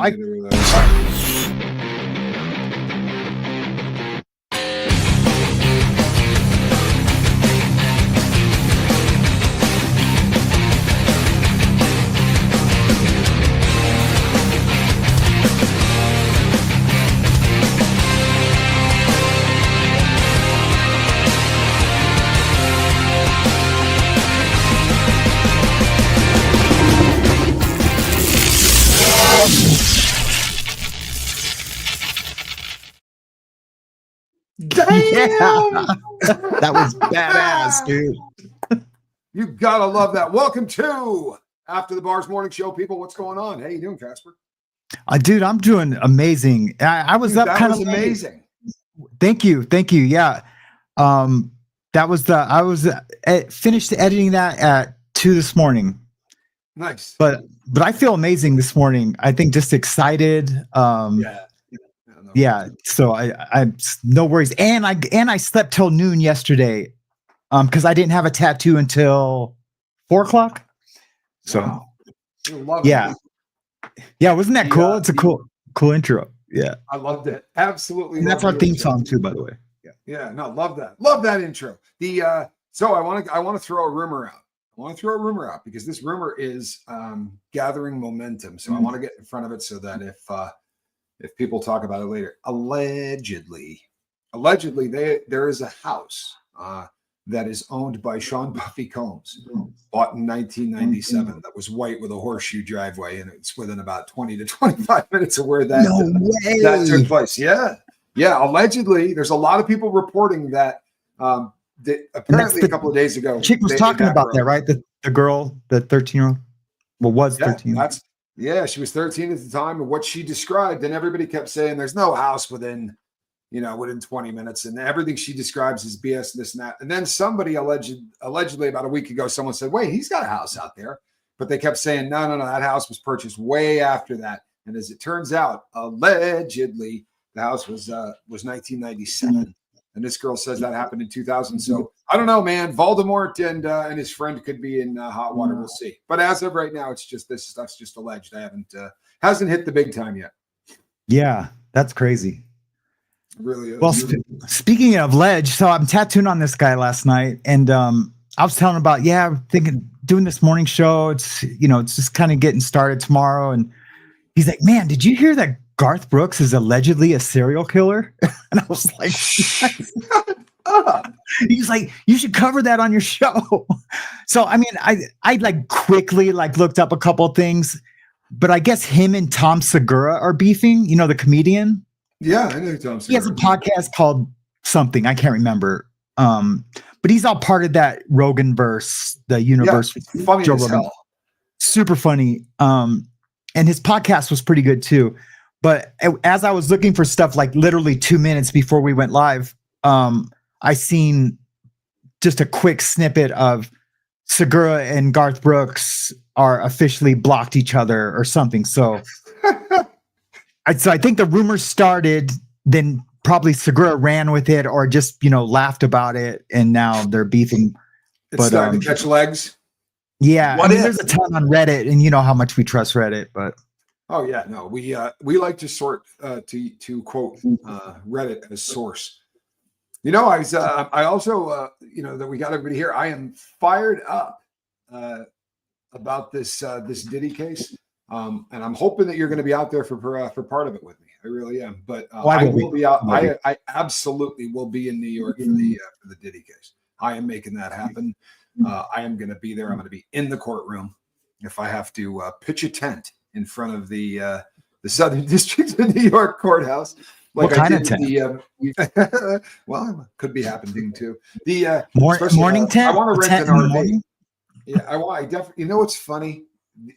neither of those. Damn! Yeah. That was badass, dude. You gotta love that. Welcome to After the Bars Morning Show, people. What's going on? How you doing, Casper? Dude, I'm doing amazing. I was up kind of amazing. Thank you. Yeah. That was I was finished editing that at 2 this morning. Nice. But I feel amazing this morning. I think just excited. Yeah. So I no worries. And I slept till noon yesterday. Because I didn't have a tattoo until 4 o'clock. So wow. Yeah. Yeah, wasn't that cool? It's a cool intro. Yeah. I loved it. Absolutely. And that's our theme song too, by the way. Yeah. Yeah, no, love that. Love that intro. So I want to throw a rumor out. Because this rumor is gathering momentum. So I want to get in front of it so that if people talk about it later, allegedly there is a house that is owned by Sean Buffy Combs, bought in 1997. That was white with a horseshoe driveway, and it's within about 20 to 25 minutes of where that took place. Yeah. Allegedly, there's a lot of people reporting that. Apparently, a couple of days ago, chick was talking about that, right? The girl, the 13-year-old, was 13. She was 13 at the time, and what she described, and everybody kept saying there's no house within 20 minutes, and everything she describes is BS, this and that. And then somebody allegedly about a week ago, someone said, wait, he's got a house out there. But they kept saying, no, that house was purchased way after that. And as it turns out, allegedly, the house was 1997. And this girl says that happened in 2000. So I don't know, man. Voldemort and his friend could be in hot water. We'll see. But as of right now, it's just this stuff's just alleged. I hasn't hit the big time yet. Yeah, that's crazy. Really is. Well, speaking of ledge, so I'm tattooing on this guy last night, and I was telling him about doing this morning show. It's it's just kind of getting started tomorrow, and he's like, "Man, did you hear that Garth Brooks is allegedly a serial killer?" And I was like, "Shut up." He's like, "You should cover that on your show." So I mean, I like quickly looked up a couple of things, but I guess him and Tom Segura are beefing. The comedian. Yeah, I know Tom Segura. He has a podcast called something, I can't remember. But he's all part of that Rogan verse, the universe. Yeah, funny as hell. Super funny. And his podcast was pretty good too. But as I was looking for stuff, like literally 2 minutes before we went live, I seen just a quick snippet of Segura and Garth Brooks are officially blocked each other or something. So I think the rumors started, then probably Segura ran with it or just, laughed about it. And now they're beefing. It's starting to catch legs. Yeah. There's a ton on Reddit, and you know how much we trust Reddit, but. Oh yeah, no, we like to sort to quote Reddit as source. I also that we got everybody here. I am fired up about this Diddy case. And I'm hoping that you're going to be out there for part of it with me. I really am. But I will be out. I absolutely will be in New York for the Diddy case. I am making that happen. I am going to be there. I'm going to be in the courtroom. If I have to pitch a tent in front of the Southern District of New York courthouse, like what kind of tent? Well, could be happening too. The morning tent. I want to rent an RV. Yeah, I definitely. What's funny?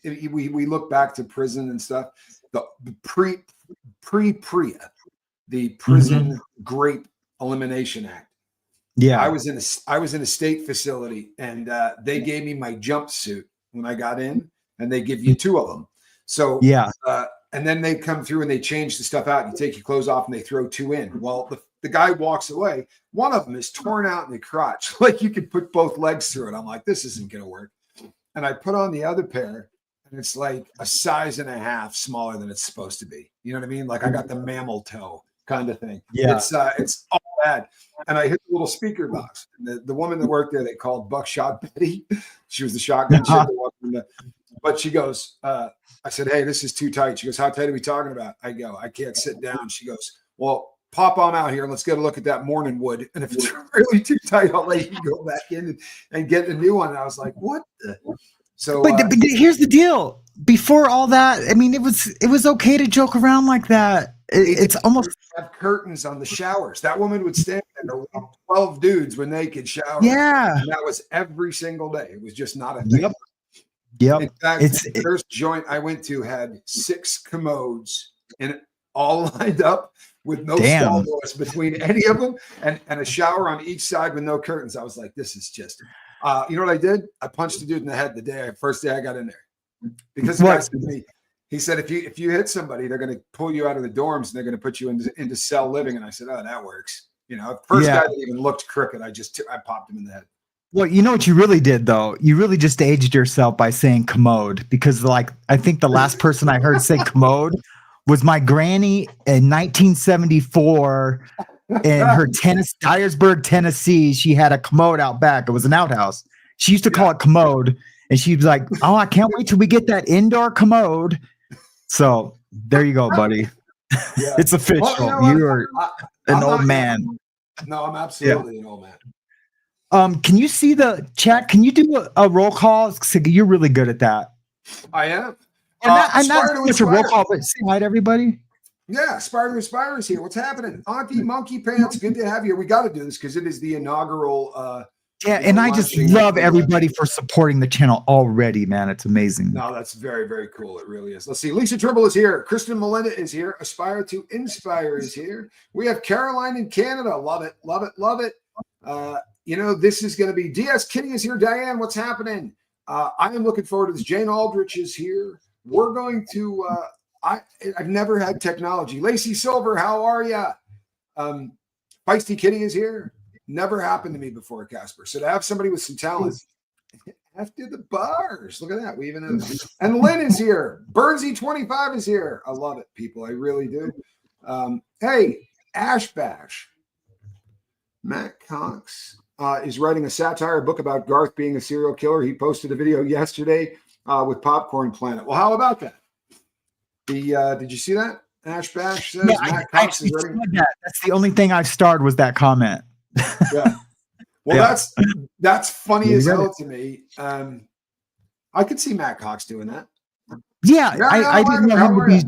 We look back to prison and stuff. The pre-PREA, the Prison Grape Elimination Act. Yeah, I was in a state facility, and they gave me my jumpsuit when I got in, and they give you 2 of them. So yeah, and then they come through and they change the stuff out. You take your clothes off, and they throw 2 in. Well, the guy walks away. One of them is torn out in the crotch, like you could put both legs through it. I'm like, this isn't going to work. And I put on the other pair, and It's like a size and a half smaller than it's supposed to be. You know what I mean? Like I got the mammal toe kind of thing. Yeah. It's all bad. And I hit the little speaker box. The woman that worked there, they called Buckshot Betty. She was the shotgun chick that walked in the, but she goes, I said, hey, this is too tight. She goes, how tight are we talking about? I go, I can't sit down. She goes, well, pop on out here and let's get a look at that morning wood. And if it's really too tight, I'll let you go back in and get a new one. And I was like, what the? So, but here's the deal. Before all that, I mean, it was okay to joke around like that. It's almost have curtains on the showers. That woman would stand there, 12 dudes when they could shower. Yeah, and that was every single day. It was just not a thing. Yep. In fact, the first joint I went to had 6 commodes and all lined up with no stall doors between any of them, and a shower on each side with no curtains. I was like, this is just. You know what I did? I punched the dude in the head first day I got in there, because the guy said to me, he said, if you hit somebody, they're going to pull you out of the dorms and they're going to put you into cell living. And I said, oh, that works. You know, first guy that even looked crooked, I popped him in the head. Well, you know what you really did though? You really just aged yourself by saying commode, because like I think the last person I heard say commode was my granny in 1974. In her Dyersburg, Tennessee, she had a commode out back. It was an outhouse. She used to call it commode, and she was like, "Oh, I can't wait till we get that indoor commode." So there you go, buddy. Yeah. It's official. Well, you are an old man. No, I'm absolutely an old man. Can you see the chat? Can you do a roll call? You're really good at that. I am. And not just a roll call, but say hi to everybody. Yeah, Spider is here. What's happening? Auntie Monkey Pants, good to have you. We got to do this because it is the inaugural. And I just love everybody for supporting the channel already, man. It's amazing. No, that's very, very cool. It really is. Let's see. Lisa Trimble is here. Kristen Melinda is here. Aspire to Inspire is here. We have Caroline in Canada. Love it, love it, love it. You know, this is going to be DS Kitty is here. Diane, what's happening? I am looking forward to this. Jane Aldrich is here. We're going to. I've never had technology. Lacey Silver, how are you? Feisty Kitty is here. Never happened to me before, Casper. So to have somebody with some talent after the bars. Look at that. We even have, and Lynn is here. Burnsy25 is here. I love it, people. I really do. Hey, Ash Bash. Matt Cox is writing a satire book about Garth being a serial killer. He posted a video yesterday with Popcorn Planet. Well, how about that? Did you see that? Ash Bash says Matt Cox is ready. That's the only thing I've starred was that comment. Yeah. Well, that's funny as hell to me. I could see Matt Cox doing that. Yeah, I didn't know him to be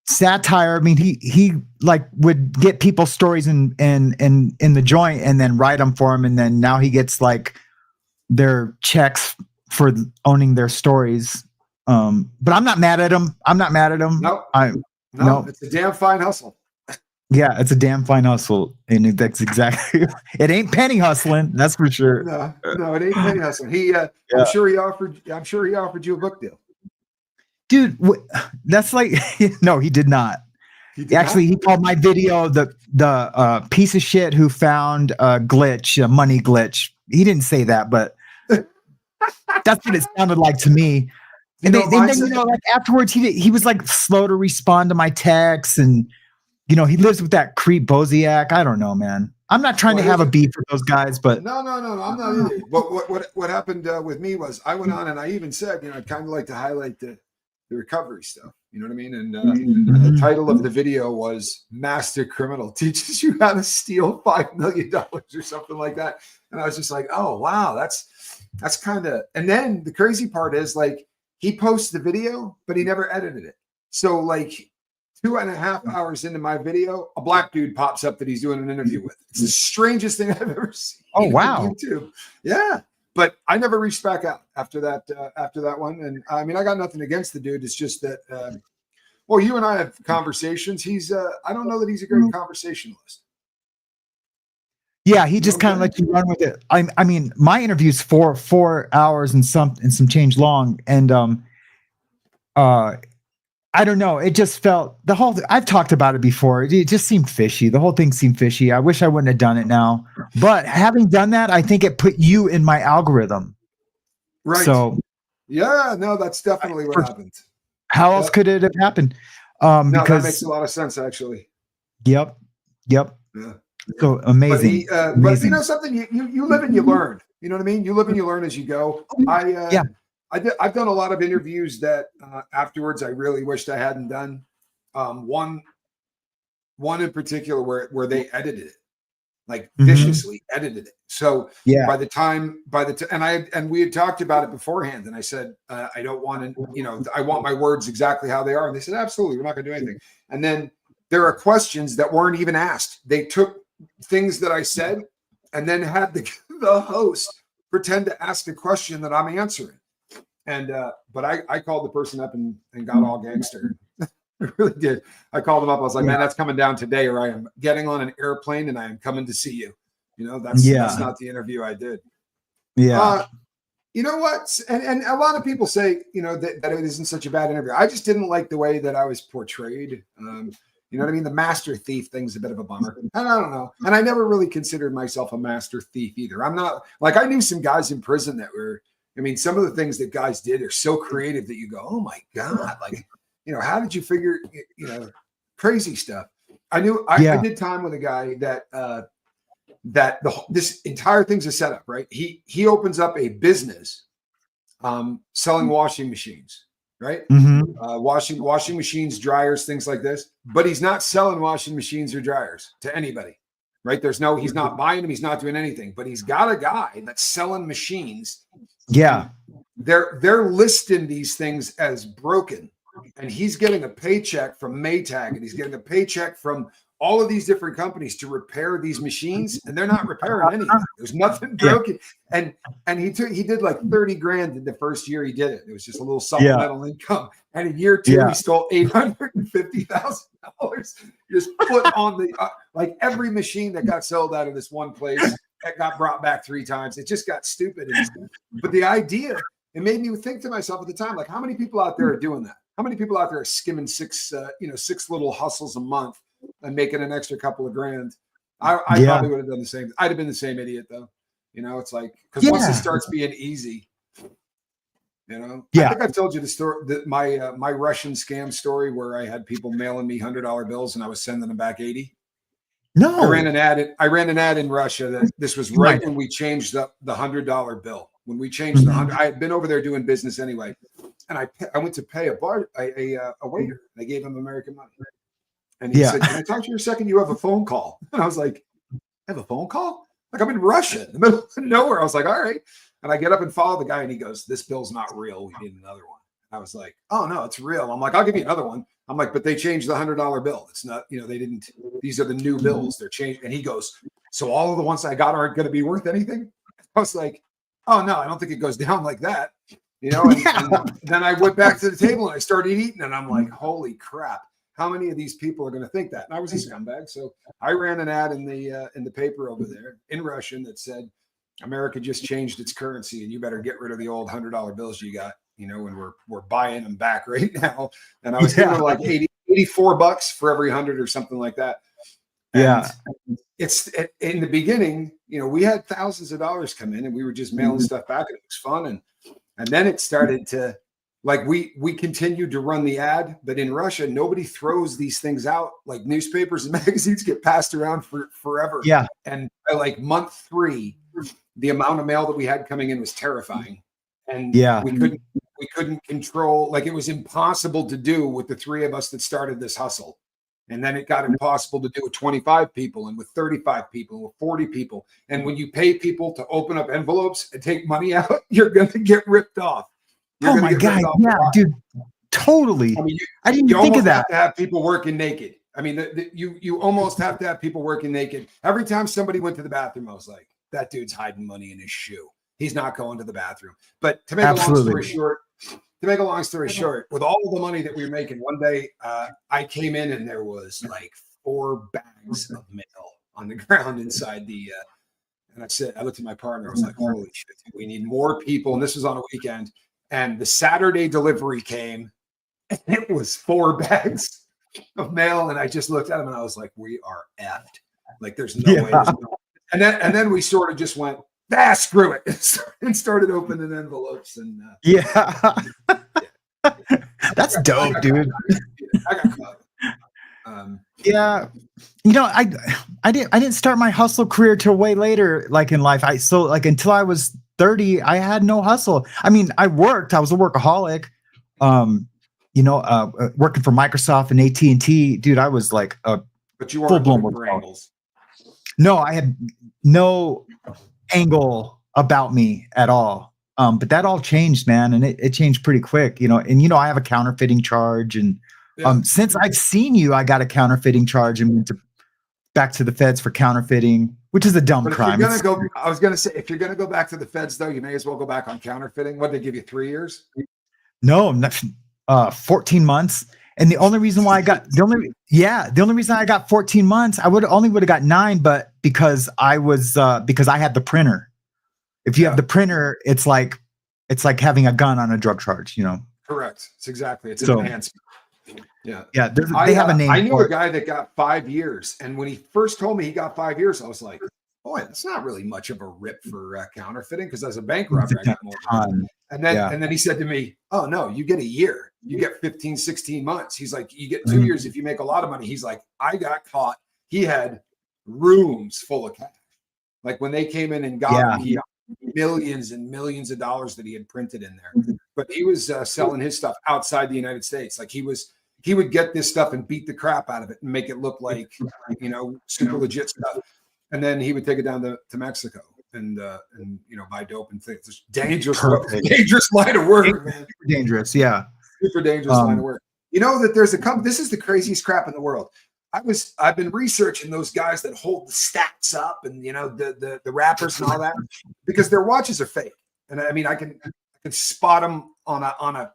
satire. I mean, he like would get people's stories in the joint and then write them for him, and then now he gets like their checks for owning their stories. But I'm not mad at him. No, it's a damn fine hustle. Yeah, it's a damn fine hustle, and that's exactly. It ain't penny hustling, that's for sure. No, it ain't penny hustling. I'm sure he offered you a book deal, dude. That's like no, he did not. He called my video the piece of shit who found a glitch, a money glitch. He didn't say that, but that's what it sounded like to me. And then like afterwards, he was like slow to respond to my texts, and he lives with that creep Boziak. I don't know, man. I'm not trying to have a beef with those guys, but no, I'm not either. But what happened with me was I went on and I even said, I'd kind of like to highlight the recovery stuff. You know what I mean? And the title of the video was "Master Criminal Teaches You How to Steal $5 million" or something like that. And I was just like, oh wow, that's kind of. And then the crazy part is like. He posts the video, but he never edited it. So like 2.5 hours into my video, a black dude pops up that he's doing an interview with. It's the strangest thing I've ever seen. Oh, wow. On YouTube. Yeah. But I never reached back out after that one. And I mean, I got nothing against the dude. It's just that, well, you and I have conversations. I don't know that he's a great conversationalist. Yeah, he just kind of lets you run with it. I mean, my interview's 4 hours and some change long, and I don't know. It just felt I've talked about it before. It just seemed fishy. The whole thing seemed fishy. I wish I wouldn't have done it now, but having done that, I think it put you in my algorithm. Right. So Yeah, no, that's definitely what happened. How else could it have happened? No, Because that makes a lot of sense, actually. yep. Yeah. So But amazing. but you know something, you live and you learn. You know what I mean? You live and you learn as you go. I've done a lot of interviews that afterwards I really wished I hadn't done. One in particular where they edited it, like viciously edited it. So by the time and we had talked about it beforehand, and I said I don't want to, I want my words exactly how they are, and they said absolutely, we're not going to do anything. And then there are questions that weren't even asked. They took things that I said and then had the host pretend to ask a question that I'm answering. And but I called the person up and got all gangster. I really did. I called him up. I was like, man, that's coming down today, or I am getting on an airplane and I am coming to see you. That's not the interview I did. Yeah. You know what? And a lot of people say, that it isn't such a bad interview. I just didn't like the way that I was portrayed. You know what I mean? The master thief thing's a bit of a bummer. And I don't know. And I never really considered myself a master thief either. I'm not, like, I knew some guys in prison that were, some of the things that guys did are so creative that you go, oh my God, like, how did you figure, crazy stuff. I did time with a guy that this entire thing's a setup, right? He opens up a business selling washing machines, right? Washing machines, dryers, things like this. But he's not selling washing machines or dryers to anybody, right? He's not buying them. He's not doing anything. But he's got a guy that's selling machines. Yeah. They're listing these things as broken. And he's getting a paycheck from Maytag, and he's getting a paycheck from all of these different companies to repair these machines, and they're not repairing anything. There's nothing broken. And he did like 30 grand in the first year he did it. It was just a little supplemental income. And in year two, he stole $850,000 just put on the like every machine that got sold out of this one place that got brought back 3 times. It just got stupid. But the idea, it made me think to myself at the time, like, how many people out there are doing that? How many people out there are skimming 6 little hustles a month and making an extra couple of grand? I probably would have done the same. I'd have been the same idiot though. It's like, because once it starts being easy, I think I've told you the story, my Russian scam story where I had people mailing me $100 bills and I was sending them back 80. No, I ran an ad in Russia that this was right when we changed the $100 bill. When we changed the 100, I had been over there doing business anyway. And I went to pay a waiter. I gave him American money. And he said, can I talk to you a second? You have a phone call. And I was like, I have a phone call? Like, I'm in Russia, in the middle of nowhere. I was like, all right. And I get up and follow the guy, and he goes, this bill's not real. We need another one. I was like, oh, no, it's real. I'm like, I'll give you another one. I'm like, but they changed the $100 bill. It's not, they didn't. These are the new bills. They're changed. And he goes, so all of the ones I got aren't going to be worth anything? I was like, oh, no, I don't think it goes down like that. And then I went back to the table and I started eating, and I'm like, holy crap, how many of these people are going to think that? And I was a scumbag. So I ran an ad in the paper over there in Russian that said, America just changed its currency and you better get rid of the old $100 bills you got, and we're buying them back right now. And I was giving them like $84 for every 100 or something like that. And it's in the beginning, we had thousands of dollars come in and we were just mailing stuff back, and it was fun. And then it started to, like, we continued to run the ad, but in Russia, nobody throws these things out. Like, newspapers and magazines get passed around for forever. Yeah. And by like month 3, the amount of mail that we had coming in was terrifying. And we couldn't control, like, it was impossible to do with the 3 of us that started this hustle. And then it got impossible to do with 25 people and with 35 people and with 40 people. And when you pay people to open up envelopes and take money out, you're going to get ripped off. Oh my God. Yeah, dude. Totally. I didn't even think of that. You have to have people working naked. You almost have to have people working naked. Every time somebody went to the bathroom, I was like, that dude's hiding money in his shoe. He's not going to the bathroom. But to make a long story short, with all of the money that we were making, one day I came in and there was like 4 bags of mail on the ground inside the and I looked at my partner. I was like, holy shit, we need more people. And this was on a weekend. And the Saturday delivery came, and it was 4 bags of mail. And I just looked at him and I was like, we are effed. Like, there's no way. And then we sort of just went, screw it, and started opening envelopes. And yeah. That's dope, dude. I got caught. Yeah, you know, I didn't start my hustle career till way later, like in life. Until I was 30, I had no hustle. I mean, I was a workaholic. Working for Microsoft and AT&T, dude, I was like a but you weren't looking for angles. No, I had no angle about me at all. But that all changed, man, and it changed pretty quick, you know. And I have a counterfeiting charge, and since I've seen you, I got a counterfeiting charge and went back to the feds for counterfeiting, which is a dumb crime. I was gonna say, if you're gonna go back to the feds, though, you may as well go back on counterfeiting. What, they give you 3 years? No, 14 months. And the only reason why I got 14 months, I would have got 9, but because I had the printer. If you have the printer, it's like having a gun on a drug charge, you know. Correct. It's an enhancement. Yeah. Yeah. They have a name. I knew a guy that got 5 years. And when he first told me he got 5 years, I was like, boy, that's not really much of a rip for counterfeiting, because as a bank robber, I got more time. And then he said to me, oh, no, you get a year. You get 15, 16 months. He's like, you get 2 years if you make a lot of money. He's like, I got caught. He had rooms full of cash. Like when they came in and got him, he had millions and millions of dollars that he had printed in there. But he was selling his stuff outside the United States. Like he would get this stuff and beat the crap out of it and make it look like, super legit stuff. And then he would take it down to Mexico and buy dope and things. It's dangerous line of work, man. Dangerous, yeah. Super dangerous line of work. You know that there's this is the craziest crap in the world. I've been researching those guys that hold the stacks up and the rappers and all that, because their watches are fake. And I mean, I can spot them on a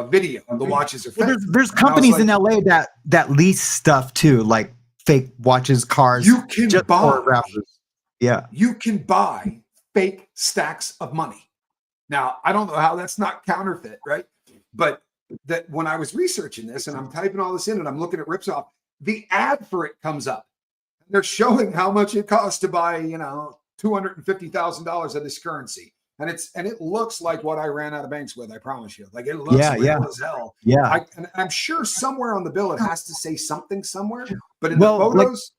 video. The watches are fake. Well, there's companies in LA that lease stuff too, like fake watches, cars. You can buy rappers. Yeah. You can buy fake stacks of money. Now, I don't know how that's not counterfeit, right? But that when I was researching this and I'm typing all this in and I'm looking at rips off, the ad for it comes up. They're showing how much it costs to buy, $250,000 of this currency. And it looks like what I ran out of banks with, I promise you. Like it looks real as hell. Yeah. I'm sure somewhere on the bill it has to say something somewhere. But in the photos,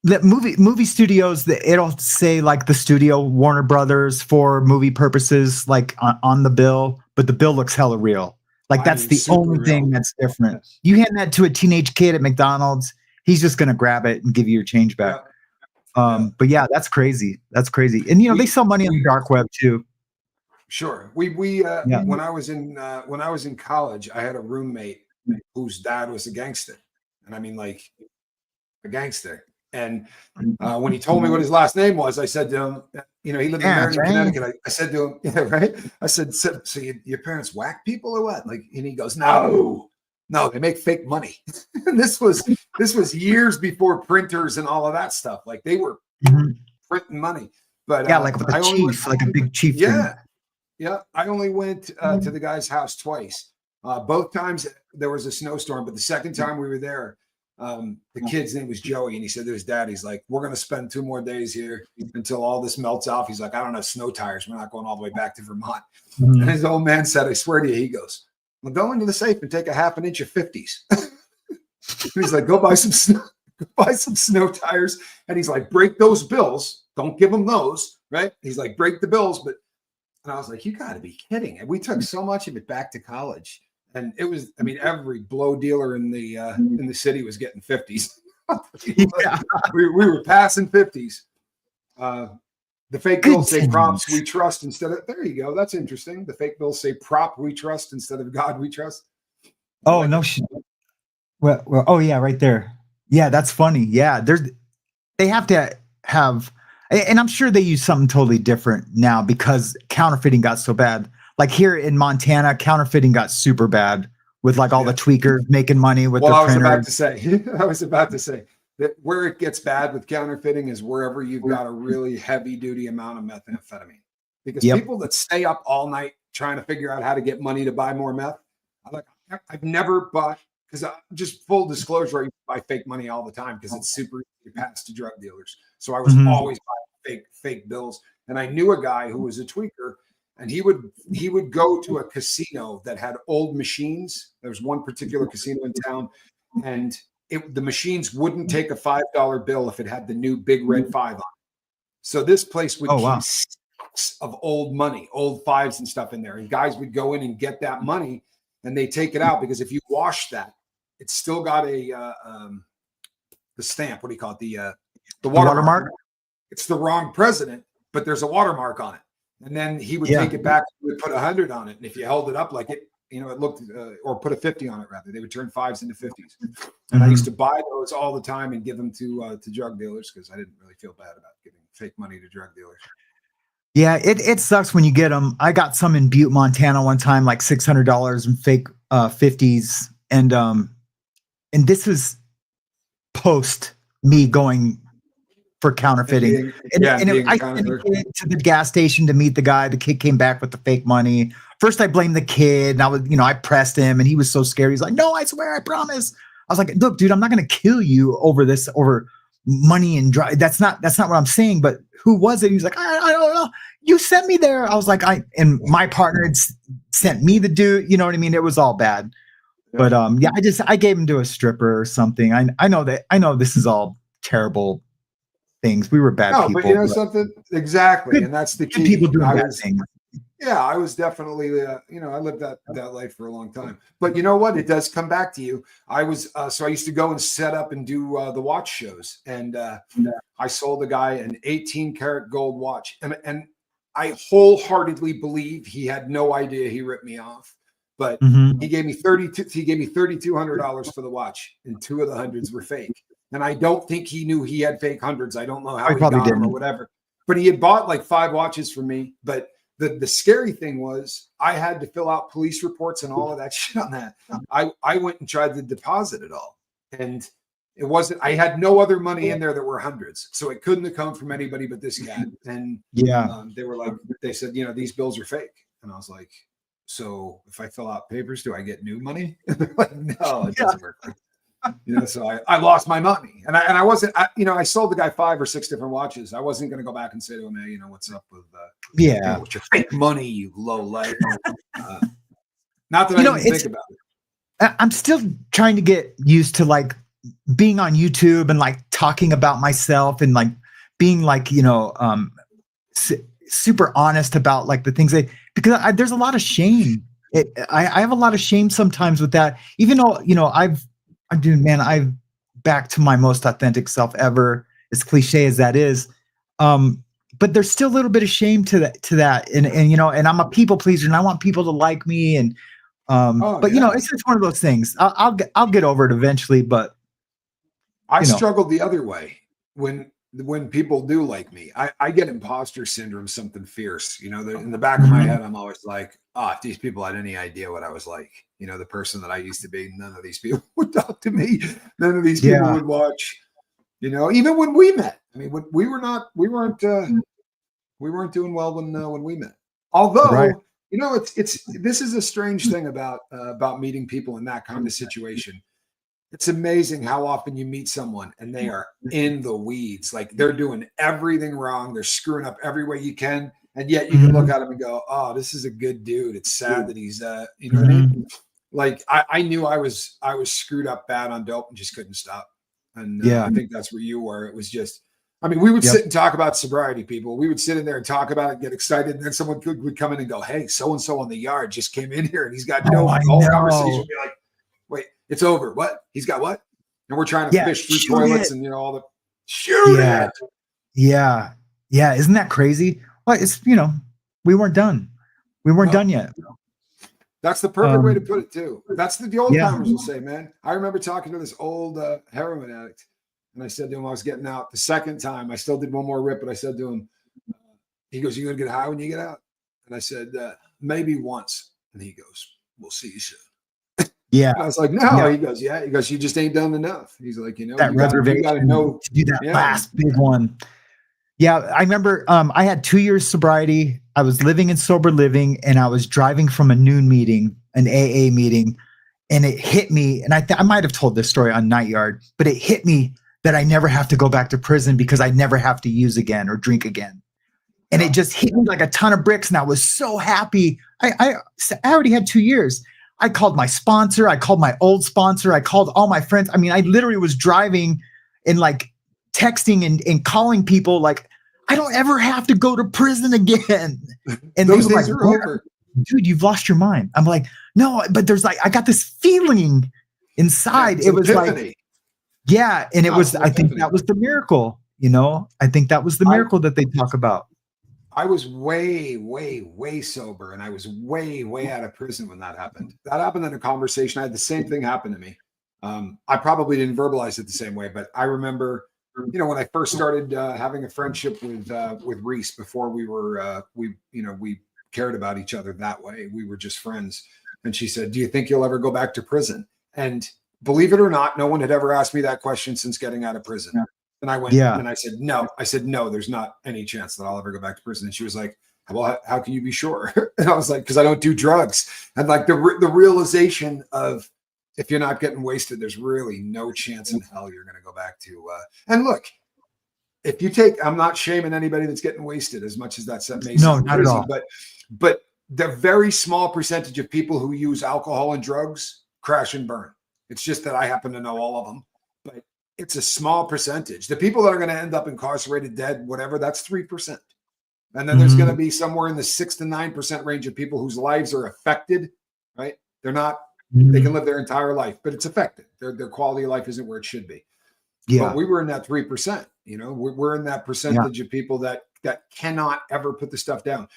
the movie studios, it'll say like the studio Warner Brothers for movie purposes, like on the bill, but the bill looks hella real. Like that's the only thing that's different. Yes. You hand that to a teenage kid at McDonald's, he's just gonna grab it and give you your change back. But yeah, that's crazy. That's crazy. And they sell money on the dark web too. Sure. When I was in college, I had a roommate whose dad was a gangster. And I mean like a gangster. And when he told me what his last name was, I said to him, he lived in Meriden, Connecticut. I said to him, right? I said, so your parents whack people or what? Like, and he goes, no, they make fake money. And this was years before printers and all of that stuff. Like they were printing money. But like a chief, like a big chief. Yeah. I only went to the guy's house twice. Both times there was a snowstorm, but the second time we were there, the kid's name was Joey, and he said to his dad, he's like, we're going to spend 2 more days here until all this melts off. He's like, I don't have snow tires. We're not going all the way back to Vermont. And his old man said, I swear to you, he goes, well, go into the safe and take a half an inch of 50s. He's like, go buy some snow tires. And he's like, break those bills. Don't give them those. Right. He's like, break the bills. And I was like, you got to be kidding. And we took so much of it back to college. And it was, I mean, every blow dealer in the city was getting 50s. we were passing 50s. The fake bills say props we trust instead of, there you go. That's interesting. The fake bills say prop we trust instead of God we trust. Oh, no shit. Well, oh yeah, right there. Yeah, that's funny. Yeah, they have to have, and I'm sure they use something totally different now because counterfeiting got so bad. Like here in Montana, counterfeiting got super bad with like all the tweakers making money with the printers. I was about to say that where it gets bad with counterfeiting is wherever you've got a really heavy duty amount of methamphetamine. Because people that stay up all night trying to figure out how to get money to buy more meth, I've never bought, because just full disclosure, I buy fake money all the time because it's super easy to pass to drug dealers. So I was always buying fake bills. And I knew a guy who was a tweaker, and he would go to a casino that had old machines. There was one particular casino in town, and the machines wouldn't take a $5 bill if it had the new big red 5 on it. So this place would keep stacks of old money, old 5s and stuff in there. And guys would go in and get that money, and they take it out, because if you wash that, it's still got the stamp. What do you call it? The watermark. It's the wrong president, but there's a watermark on it. And then he would take it back. He would put 100 on it, and if you held it up like it, it looked, or put a 50 on it rather, they would turn 5s into 50s. And I used to buy those all the time and give them to drug dealers, because I didn't really feel bad about giving fake money to drug dealers. Yeah, it sucks when you get them. I got some in Butte, Montana one time, like $600 in fake 50s, and this was post me going for counterfeiting. I sent a kid to the gas station to meet the guy. The kid came back with the fake money. First, I blamed the kid, and I was, I pressed him, and he was so scared. He's like, "No, I swear, I promise." I was like, "Look, dude, I'm not going to kill you over money and drugs. That's not what I'm saying." But who was it? He was like, I don't know. You sent me there. I was like, and my partner had sent me the dude. You know what I mean? It was all bad. But I gave him to a stripper or something. I know this is all terrible things. We were bad people. But you know something? Exactly. And that's the key. People doing bad things. Yeah, I was definitely, I lived that life for a long time. But you know what? It does come back to you. I was, so I used to go and set up and do the watch shows. And I sold a guy an 18-karat gold watch. And I wholeheartedly believe he had no idea he ripped me off. But he gave me $3,200 for the watch, and 2 of the hundreds were fake. And I don't think he knew he had fake hundreds. I don't know how he got them or whatever. But he had bought like 5 watches from me. But the scary thing was I had to fill out police reports and all of that shit on that. I went and tried to deposit it all. And it wasn't, I had no other money in there that were hundreds. So it couldn't have come from anybody but this guy. And they were like, they said, these bills are fake. And I was like, so if I fill out papers, do I get new money? And they're like, no, it doesn't work. So I lost my money, and I wasn't, I sold the guy 5 or 6 different watches. I wasn't going to go back and say to him, hey, what's up with, with your fake money, you low life. Not that I didn't think about it. I'm still trying to get used to like being on YouTube and like talking about myself and like being like, super honest about like the things because there's a lot of shame. I have a lot of shame sometimes with that, even though, I'm back to my most authentic self ever, as cliche as that is. But there's still a little bit of shame to that. And I'm a people pleaser and I want people to like me. And, it's just one of those things. I'll get over it eventually, but I struggled the other way when people do like me. I get imposter syndrome, something fierce, in the back of my head. I'm always like, if these people had any idea what I was like, the person that I used to be, none of these people would talk to me. None of these people would watch, even when we met. I mean, we weren't doing well when we met. Although, this is a strange thing about meeting people in that kind of situation. It's amazing how often you meet someone and they are in the weeds. Like they're doing everything wrong. They're screwing up every way you can. And yet you can look at him and go, oh, this is a good dude. It's sad that he's, what I mean? Like I knew I was screwed up bad on dope and just couldn't stop. And I think that's where you were. It was just, we would sit and talk about sobriety, people. We would sit in there and talk about it, get excited. And then someone would come in and go, hey, so-and-so on the yard just came in here and he's got dope. The whole conversation would be like, wait, it's over. What? He's got what? And we're trying to fish through toilets and all the shoot it. Yeah. Isn't that crazy? Well, it's we weren't done. We weren't done yet. That's the perfect way to put it too. That's the old timers will say, man. I remember talking to this old heroin addict, and I said to him, I was getting out the second time. I still did one more rip, but I said to him, he goes, "You gonna get high when you get out?" And I said, maybe once. And he goes, "We'll see you soon." Yeah. I was like, no. He goes, yeah. He goes, you just ain't done enough. He's like, that reservation, you gotta know to do that last big one. Yeah, I remember I had 2 years sobriety. I was living in sober living, and I was driving from a noon meeting, an AA meeting, and it hit me. And I might have told this story on Night Yard, but it hit me that I never have to go back to prison because I never have to use again or drink again. And it just hit me like a ton of bricks. And I was so happy. I already had 2 years. I called my sponsor. I called my old sponsor. I called all my friends. I mean, I literally was driving and like texting and calling people like, I don't ever have to go to prison again. And those they were days like, are over. dude, you've lost your mind. I'm like, no, but there's like, I got this feeling inside. It's it was epiphany. like, yeah. And it No, was, it's an I think epiphany. that was the miracle, you know, I think that was the miracle that they talk about. I was way, way, way sober, and I was way, way out of prison when that happened. That happened in a conversation. I had the same thing happen to me. I probably didn't verbalize it the same way, but I remember, you know, when I first started having a friendship with Reese before we cared about each other that way. We were just friends. And she said, "Do you think you'll ever go back to prison?" And believe it or not, no one had ever asked me that question since getting out of prison. Yeah. And I went, and I said, no. I said, no, there's not any chance that I'll ever go back to prison. And she was like, well, how can you be sure? And I was like, because I don't do drugs. And like the realization of, if you're not getting wasted, there's really no chance in hell you're going to go back to. And look, if you take, I'm not shaming anybody that's getting wasted as much as that may sound not crazy, at all. but the very small percentage of people who use alcohol and drugs crash and burn. It's just that I happen to know all of them, but it's a small percentage. The people that are going to end up incarcerated, dead, whatever, that's 3%. And then there's going to be somewhere in the 6 to 9% range of people whose lives are affected, right? They're not, they can live their entire life, but it's affected. Their quality of life isn't where it should be. Yeah. But we were in that 3%, you know, we're in that percentage of people that cannot ever put the stuff down.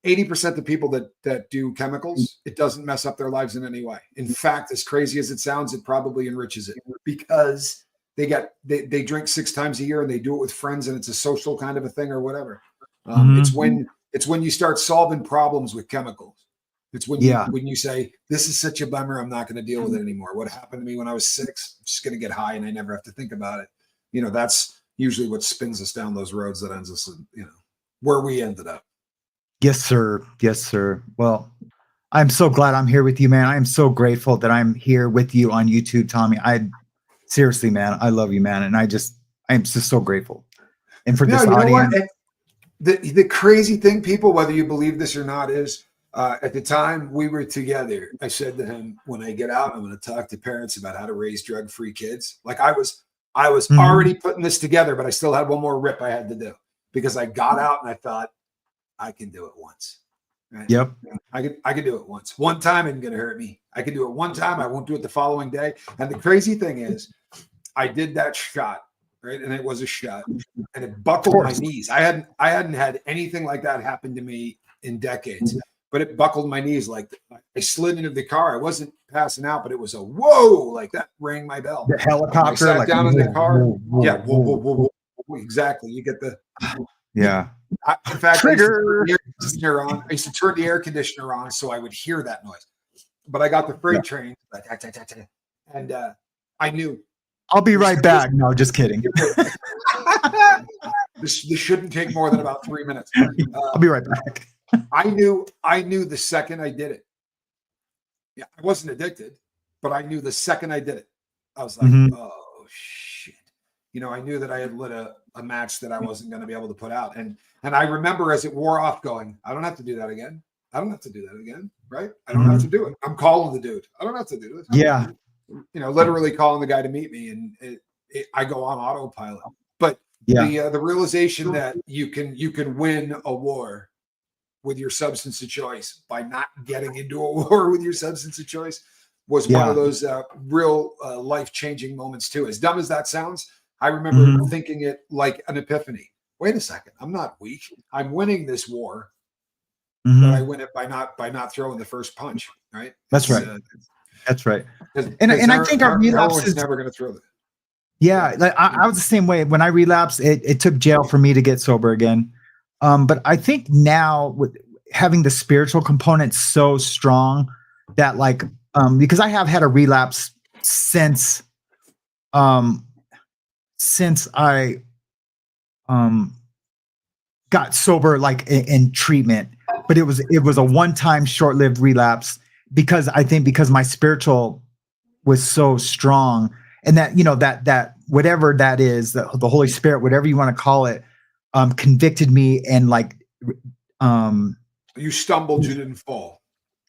80% of people that do chemicals, it doesn't mess up their lives in any way. In fact, as crazy as it sounds, it probably enriches it because they drink 6 times a year and they do it with friends and it's a social kind of a thing or whatever. It's when you start solving problems with chemicals. It's when you say, this is such a bummer, I'm not going to deal with it anymore. What happened to me when I was 6, I'm just going to get high and I never have to think about it. You know, that's usually what spins us down those roads that ends us in, you know, where we ended up. Yes, sir. Yes, sir. Well, I'm so glad I'm here with you, man. I am so grateful that I'm here with you on YouTube, Tommy. Seriously, man, I love you, man. And I am just so grateful. And for this audience. The crazy thing, people, whether you believe this or not, is at the time we were together, I said to him, when I get out, I'm going to talk to parents about how to raise drug-free kids. Like I was already putting this together, but I still had one more rip I had to do because I got out and I thought, I can do it once. Right? Yep. I could do it once. One time isn't going to hurt me. I can do it one time. I won't do it the following day. And the crazy thing is, I did that shot, right? And it was a shot, and it buckled my knees. I hadn't had anything like that happen to me in decades, but it buckled my knees. Like I slid into the car. I wasn't passing out, but it was a whoa, like that rang my bell. The helicopter. I sat like, down in the car. Whoa, yeah, whoa. Exactly. You get the yeah. In fact, Trigger. I used to turn the air conditioner on so I would hear that noise. But I got the freight train, and I knew. I'll be right back. No, just kidding. This shouldn't take more than about 3 minutes. I'll be right back. I knew the second I did it. Yeah, I wasn't addicted, but I knew the second I did it. I was like, oh shit. You know, I knew that I had lit a match that I wasn't going to be able to put out. And I remember as it wore off going, I don't have to do that again. I don't have to do that again. Right. I don't have to do it. I'm calling the dude. I don't have to do it. Yeah. You know, literally calling the guy to meet me, and I go on autopilot. But the realization that you can win a war with your substance of choice by not getting into a war with your substance of choice was one of those real life-changing moments too. As dumb as that sounds, I remember thinking it like an epiphany. Wait a second, I'm not weak. I'm winning this war, but I win it by not throwing the first punch. Right? That's right. That's right. And I think our relapse is never going to throw that. Yeah, like I was the same way. When I relapsed, it took jail for me to get sober again. But I think now with having the spiritual component so strong that like because I have had a relapse since I got sober, like in treatment, but it was a one-time short-lived relapse because my spiritual was so strong. and that, you know, that whatever that is, the Holy Spirit, whatever you want to call it, convicted me, and like, you stumbled, you didn't fall.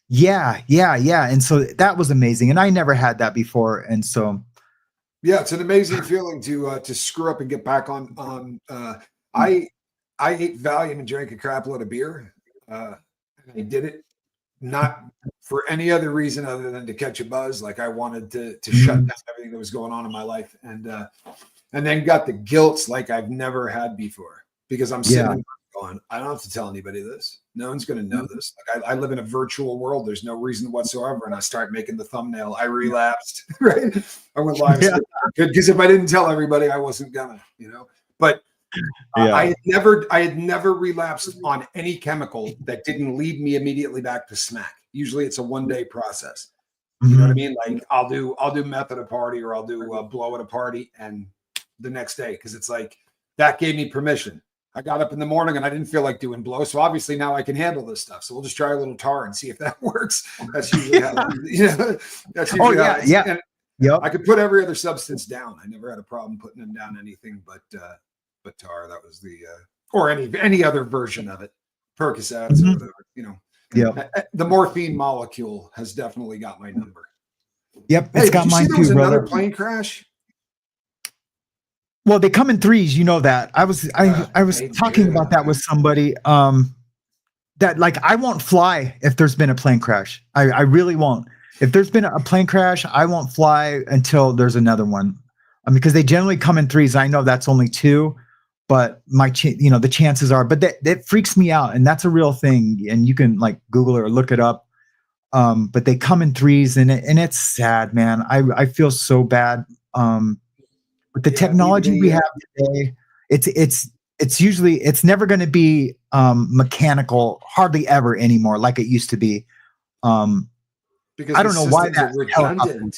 Yeah. And so that was amazing. And I never had that before. And so, yeah, it's an amazing feeling to screw up and get back on. I ate Valium and drank a crap load of beer. I did it not for any other reason other than to catch a buzz. Like I wanted to shut down everything that was going on in my life, and then got the guilt like I've never had before, because I'm sitting there going, I don't have to tell anybody this. No one's going to know this. Like I live in a virtual world. There's no reason whatsoever. And I start making the thumbnail. I relapsed, right? I went live because if I didn't tell everybody, I wasn't gonna, you know. But I had never relapsed on any chemical that didn't lead me immediately back to smack. Usually it's a 1-day process. You know what I mean? Like I'll do meth at a party, or I'll do blow at a party, and the next day, because it's like that gave me permission. I got up in the morning and I didn't feel like doing blow, so obviously now I can handle this stuff. So we'll just try a little tar and see if that works. That's usually how, you know. That's usually I could put every other substance down. I never had a problem putting them down anything but tar. That was the or any other version of it, Percocets or whatever. You know. Yeah. The morphine molecule has definitely got my number. Yep, it's got mine too, brother. Another plane crash. Well, they come in threes, you know that. I was talking about that with somebody. That like I won't fly if there's been a plane crash. I really won't. If there's been a plane crash, I won't fly until there's another one. Because they generally come in threes. I know that's only 2, but the chances are. But that freaks me out, and that's a real thing. And you can like Google it or look it up. But they come in threes, and it's sad, man. I feel so bad. With the technology we have today, it's never going to be mechanical, hardly ever anymore, like it used to be. Because I don't know why that's redundant.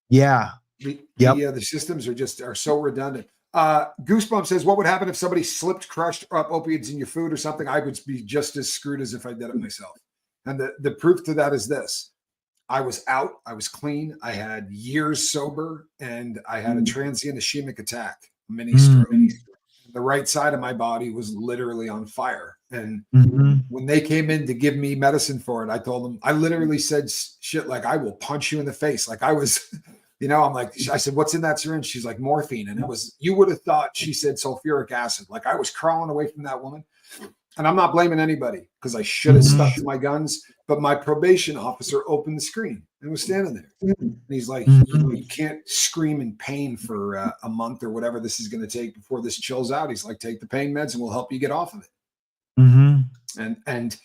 Yeah. The systems are so redundant. Goosebump says, what would happen if somebody slipped crushed up opiates in your food or something? I would be just as screwed as if I did it myself. And the proof to that is this. I was out. I was clean. I had years sober, and I had a transient ischemic attack, mini stroke. The right side of my body was literally on fire. And when they came in to give me medicine for it, I told them, I literally said shit like, I will punch you in the face. Like I was, you know, I'm like, I said, what's in that syringe? She's like, morphine. And it was, you would have thought she said sulfuric acid. Like I was crawling away from that woman. And I'm not blaming anybody, because I should have stuck to my guns. But my probation officer opened the screen and was standing there. And he's like, you can't scream in pain for a month or whatever this is going to take before this chills out. He's like, take the pain meds and we'll help you get off of it. And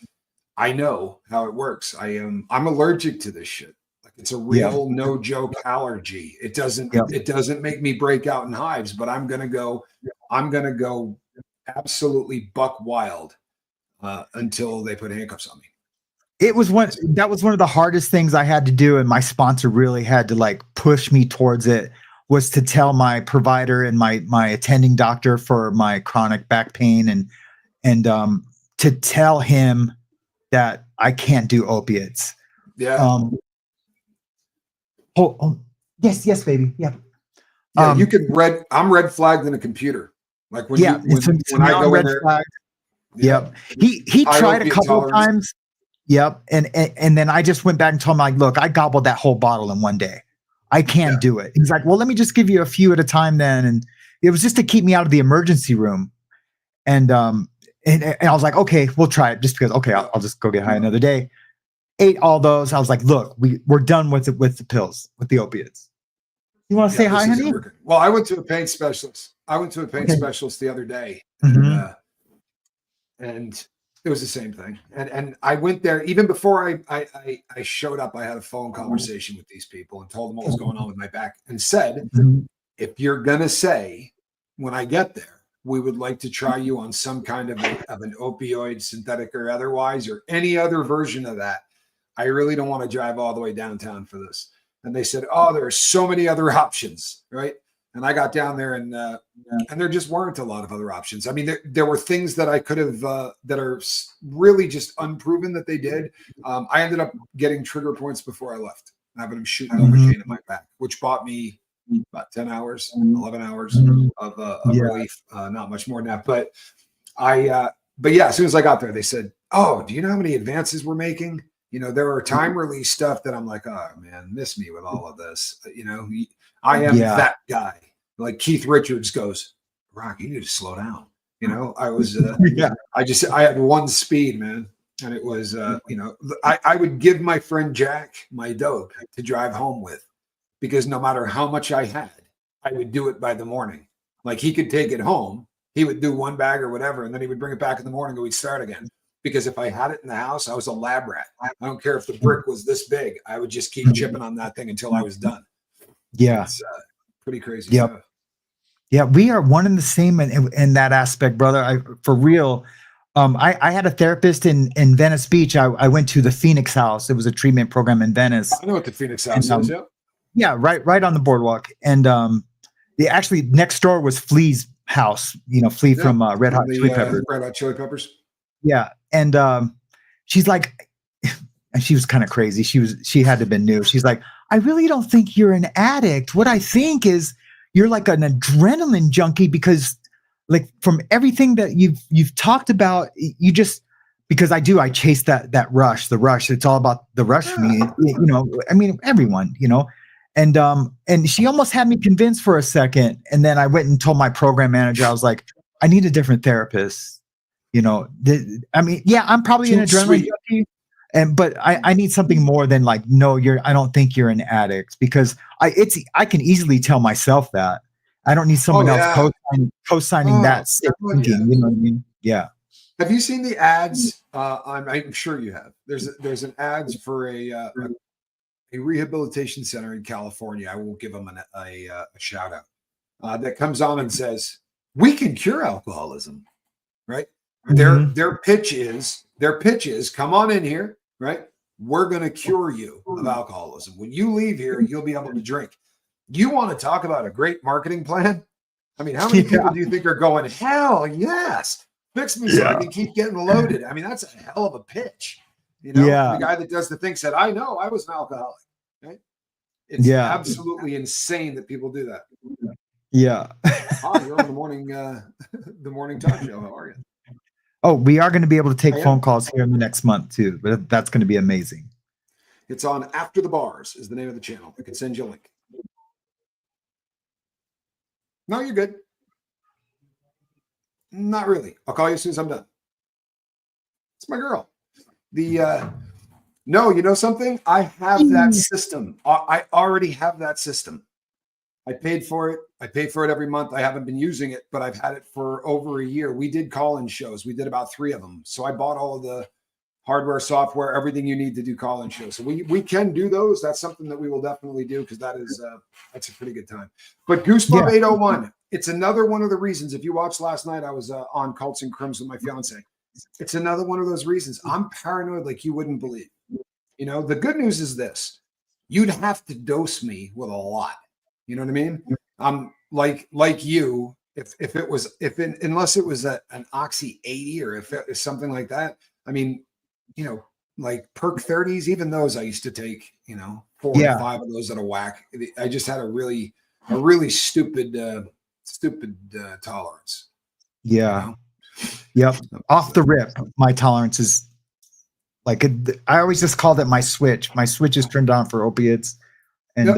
I know how it works. I'm allergic to this shit. Like it's a real no joke allergy. It doesn't make me break out in hives, but I'm going to go absolutely buck wild until they put handcuffs on me. That was one of the hardest things I had to do, and my sponsor really had to like push me towards it, was to tell my provider and my attending doctor for my chronic back pain and to tell him that I can't do opiates. Yeah. Yes, baby. Yeah. You can I'm red flagged in a computer. Like when I go in there. Flag. Yep. He tried a couple of times. Yep. And then I just went back and told him, like, look, I gobbled that whole bottle in one day. I can't do it. He's like, well, let me just give you a few at a time then. And it was just to keep me out of the emergency room. And I was like, okay, we'll try it, just because, okay, I'll just go get high another day. Ate all those. I was like, look, we're done with it, with the pills, with the opiates. You want to say hi, honey? Well, I went to a pain specialist. Specialist the other day. And it was the same thing. And I went there even before I showed up. I had a phone conversation with these people and told them what was going on with my back, and said, if you're going to say, when I get there, we would like to try you on some kind of an opioid, synthetic or otherwise, or any other version of that, I really don't want to drive all the way downtown for this. And they said, oh, there are so many other options, right? And I got down there, and there just weren't a lot of other options. I mean, there were things that I could have that are really just unproven that they did. I ended up getting trigger points before I left, having them shoot Novocaine in my back, which bought me about 10 hours, 11 hours of relief, not much more than that. But but yeah, as soon as I got there, they said, "Oh, do you know how many advances we're making? You know, there are time release stuff that I'm like, oh man, miss me with all of this. You know, I am that guy." Like Keith Richards goes, "Rock, you need to slow down." You know, I was, I had one speed, man. And it was, you know, I would give my friend Jack my dog to drive home with, because no matter how much I had, I would do it by the morning. Like he could take it home. He would do one bag or whatever, and then he would bring it back in the morning and we'd start again. Because if I had it in the house, I was a lab rat. I don't care if the brick was this big. I would just keep chipping on that thing until I was done. Yeah. It's pretty crazy stuff. Yeah, we are one and the same in that aspect, brother. For real. I had a therapist in Venice Beach. I went to the Phoenix House. It was a treatment program in Venice. I know what the Phoenix House is. Yeah. Yeah, right on the boardwalk. And the actually next door was Flea's house. You know, Flea from Red Hot Chili Peppers. Red Hot Chili Peppers. Yeah, and she's like, and she was kind of crazy. She had to have been new. She's like, "I really don't think you're an addict. What I think is you're like an adrenaline junkie, because like from everything that you've talked about, you just, because I chase that rush, the rush. It's all about the rush for me. You know, I mean, everyone, you know." And she almost had me convinced for a second. And then I went and told my program manager, I was like, "I need a different therapist." You know, I mean, yeah, I'm probably an adrenaline junkie, but I need something more than like, "No, I don't think you're an addict," because I can easily tell myself that. I don't need someone else co-signing that. Thinking, you know what I mean? Yeah. Have you seen the ads? I'm sure you have. There's an ads for a rehabilitation center in California. I won't give them a shout out. That comes on and says, "We can cure alcoholism," right? Mm-hmm. Their pitch is, "Come on in here, right? We're going to cure you of alcoholism. When you leave here, you'll be able to drink." You want to talk about a great marketing plan? I mean, how many people do you think are going, "Hell yes, fix me so I can keep getting loaded"? I mean, that's a hell of a pitch. You know, the guy that does the thing said, "I know, I was an alcoholic." Right? It's absolutely insane that people do that. Yeah. Hi, you're on the morning talk show. How are you? Oh, we are going to be able to take phone calls here in the next month too, but that's going to be amazing. It's on After the Bars is the name of the channel. I can send you a link. No, you're good. Not really. I'll call you as soon as I'm done. It's my girl. No, you know something? I have that system. I already have that system. I paid for it. I pay for it every month. I haven't been using it, but I've had it for over a year. We did call-in shows. We did about 3 of them. So I bought all of the hardware, software, everything you need to do call-in shows. So we can do those. That's something that we will definitely do, because that's a pretty good time. But Goosebump 801, it's another one of the reasons. If you watched last night, I was on Cults and Crims with my fiance. It's another one of those reasons. I'm paranoid like you wouldn't believe. You know, the good news is this: you'd have to dose me with a lot. You know what I mean? I'm like you. Unless it was an Oxy 80, or if it was something like that. I mean, you know, like Perk 30s, even those I used to take, you know, 4 or 5 of those at a whack. I just had a really stupid tolerance. Yeah. You know? Yep. Off the rip, my tolerance is like, I always just called it my switch. My switch is turned on for opiates, and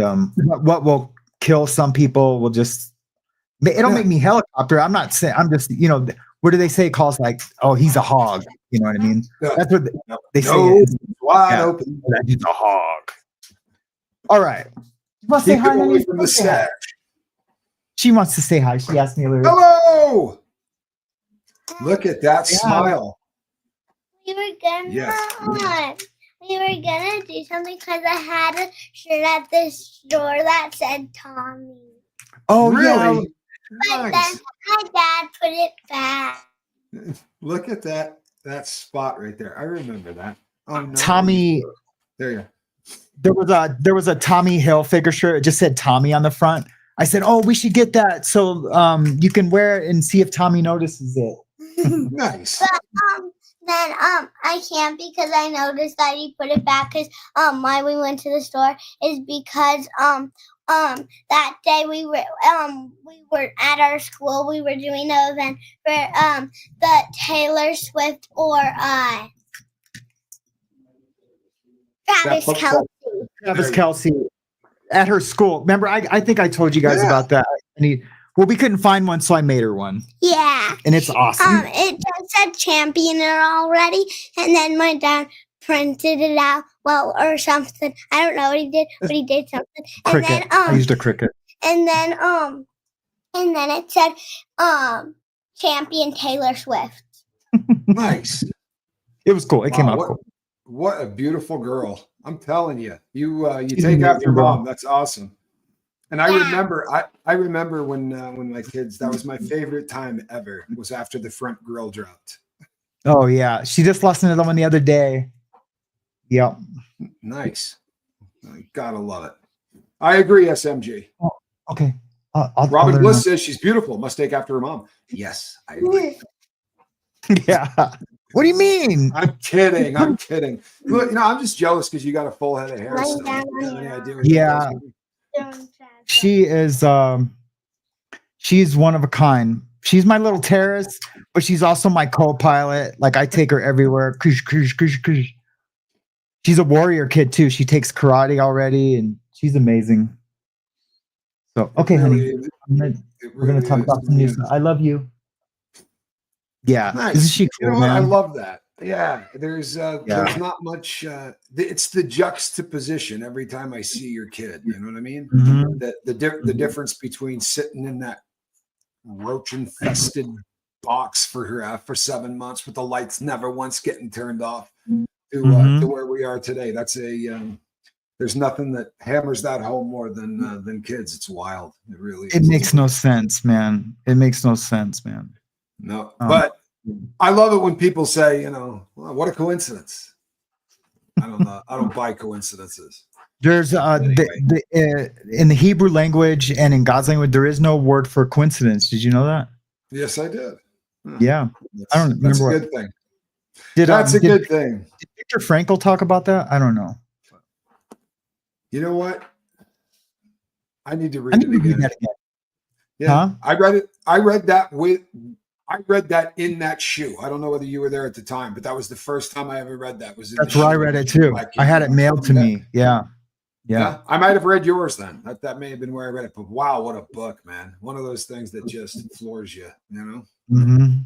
what will kill some people will just, it'll make me helicopter. I'm not saying, I'm just, you know, what do they say? Calls like, "Oh, he's a hog." You know what I mean? That's what they say. Wide open. He's a hog. All right. You want to say hi? Away from the stash. She wants to say hi. She asked me a little. Hello. Look at that smile. We were gonna do something because I had a shirt at the store that said Tommy. Oh, really? But then my dad put it back. Look at that spot right there. I remember that. Oh no. Tommy. There you go. There was a Tommy Hilfiger shirt. It just said Tommy on the front. I said, "Oh, we should get that so you can wear it and see if Tommy notices it." Nice. But then I can't, because I noticed that he put it back, because why we went to the store is because that day we were at our school. We were doing an event for the Taylor Swift or Travis Kelce. Travis Kelce at her school. Remember, I think I told you guys about that. Well, we couldn't find one, so I made her one. Yeah. And it's awesome. It just said champion already, and then my dad printed it out, or something. I don't know what he did, but he did something. Cricket. And then, I used a cricket. And then it said champion Taylor Swift. Nice. It was cool. It came out cool. What a beautiful girl. I'm telling you. You take after mom. That's awesome. And I remember when my kids, that was my favorite time ever. It was after the front grill dropped. Oh yeah. She just lost another one the other day. Yep. Nice. I gotta love it. I agree, SMG. Oh, okay. Robin Bliss says she's beautiful. Must take after her mom. Yes, I agree. Yeah. What do you mean? I'm kidding. Look, I'm just jealous because you got a full head of hair. Yeah. She is she's one of a kind. She's my little terrorist, but she's also my co-pilot. Like I take her everywhere. She's a warrior kid too. She takes karate already and she's amazing. So okay, honey. We're gonna talk about some news. I love you. Yeah. Nice. Isn't she cool, man? I love that. Yeah, there's not much. It's the juxtaposition every time I see your kid. You know what I mean? Mm-hmm. The difference between sitting in that roach-infested box for 7 months with the lights never once getting turned off to where we are today. That's there's nothing that hammers that home more than kids. It's wild. It really. It makes no sense, man. It makes no sense, man. No, but I love it when people say, well, what a coincidence. I don't know. I don't buy coincidences. There's in the Hebrew language and in God's language, there is no word for coincidence. Did you know that? Yes, I did. Yeah, I don't remember. That's a good thing. That's a good thing. Did Viktor Frankl talk about that? I don't know. You know what? I need to read it again. Yeah, huh? I read that in that shoe. I don't know whether you were there at the time, but that was the first time I ever read that. That's where I read it too. I had it mailed to me. Yeah. I might have read yours then. That may have been where I read it. But wow, what a book, man! One of those things that just floors you. Mm-hmm.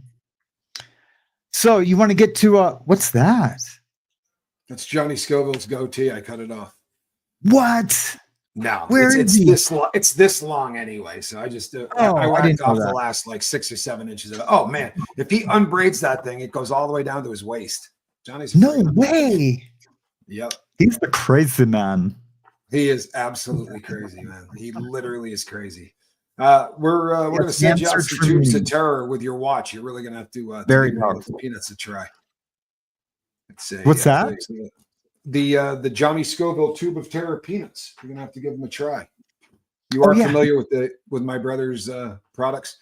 So you want to get to what's that? That's Johnny Scoville's goatee. I cut it off. What? No, it's this long anyway. So I just I whacked off the last like 6 or 7 inches of it. Oh man, if he unbraids that thing, it goes all the way down to his waist. Johnny's no way. Yep, he's the crazy man. He is absolutely crazy, man. He literally is crazy. We're gonna send you out some tubes of terror with your watch. You're really gonna have to very powerful peanuts to try. What's that? The Johnny Scoville tube of terror peanuts. You're gonna have to give them a try. You are familiar with my brother's products?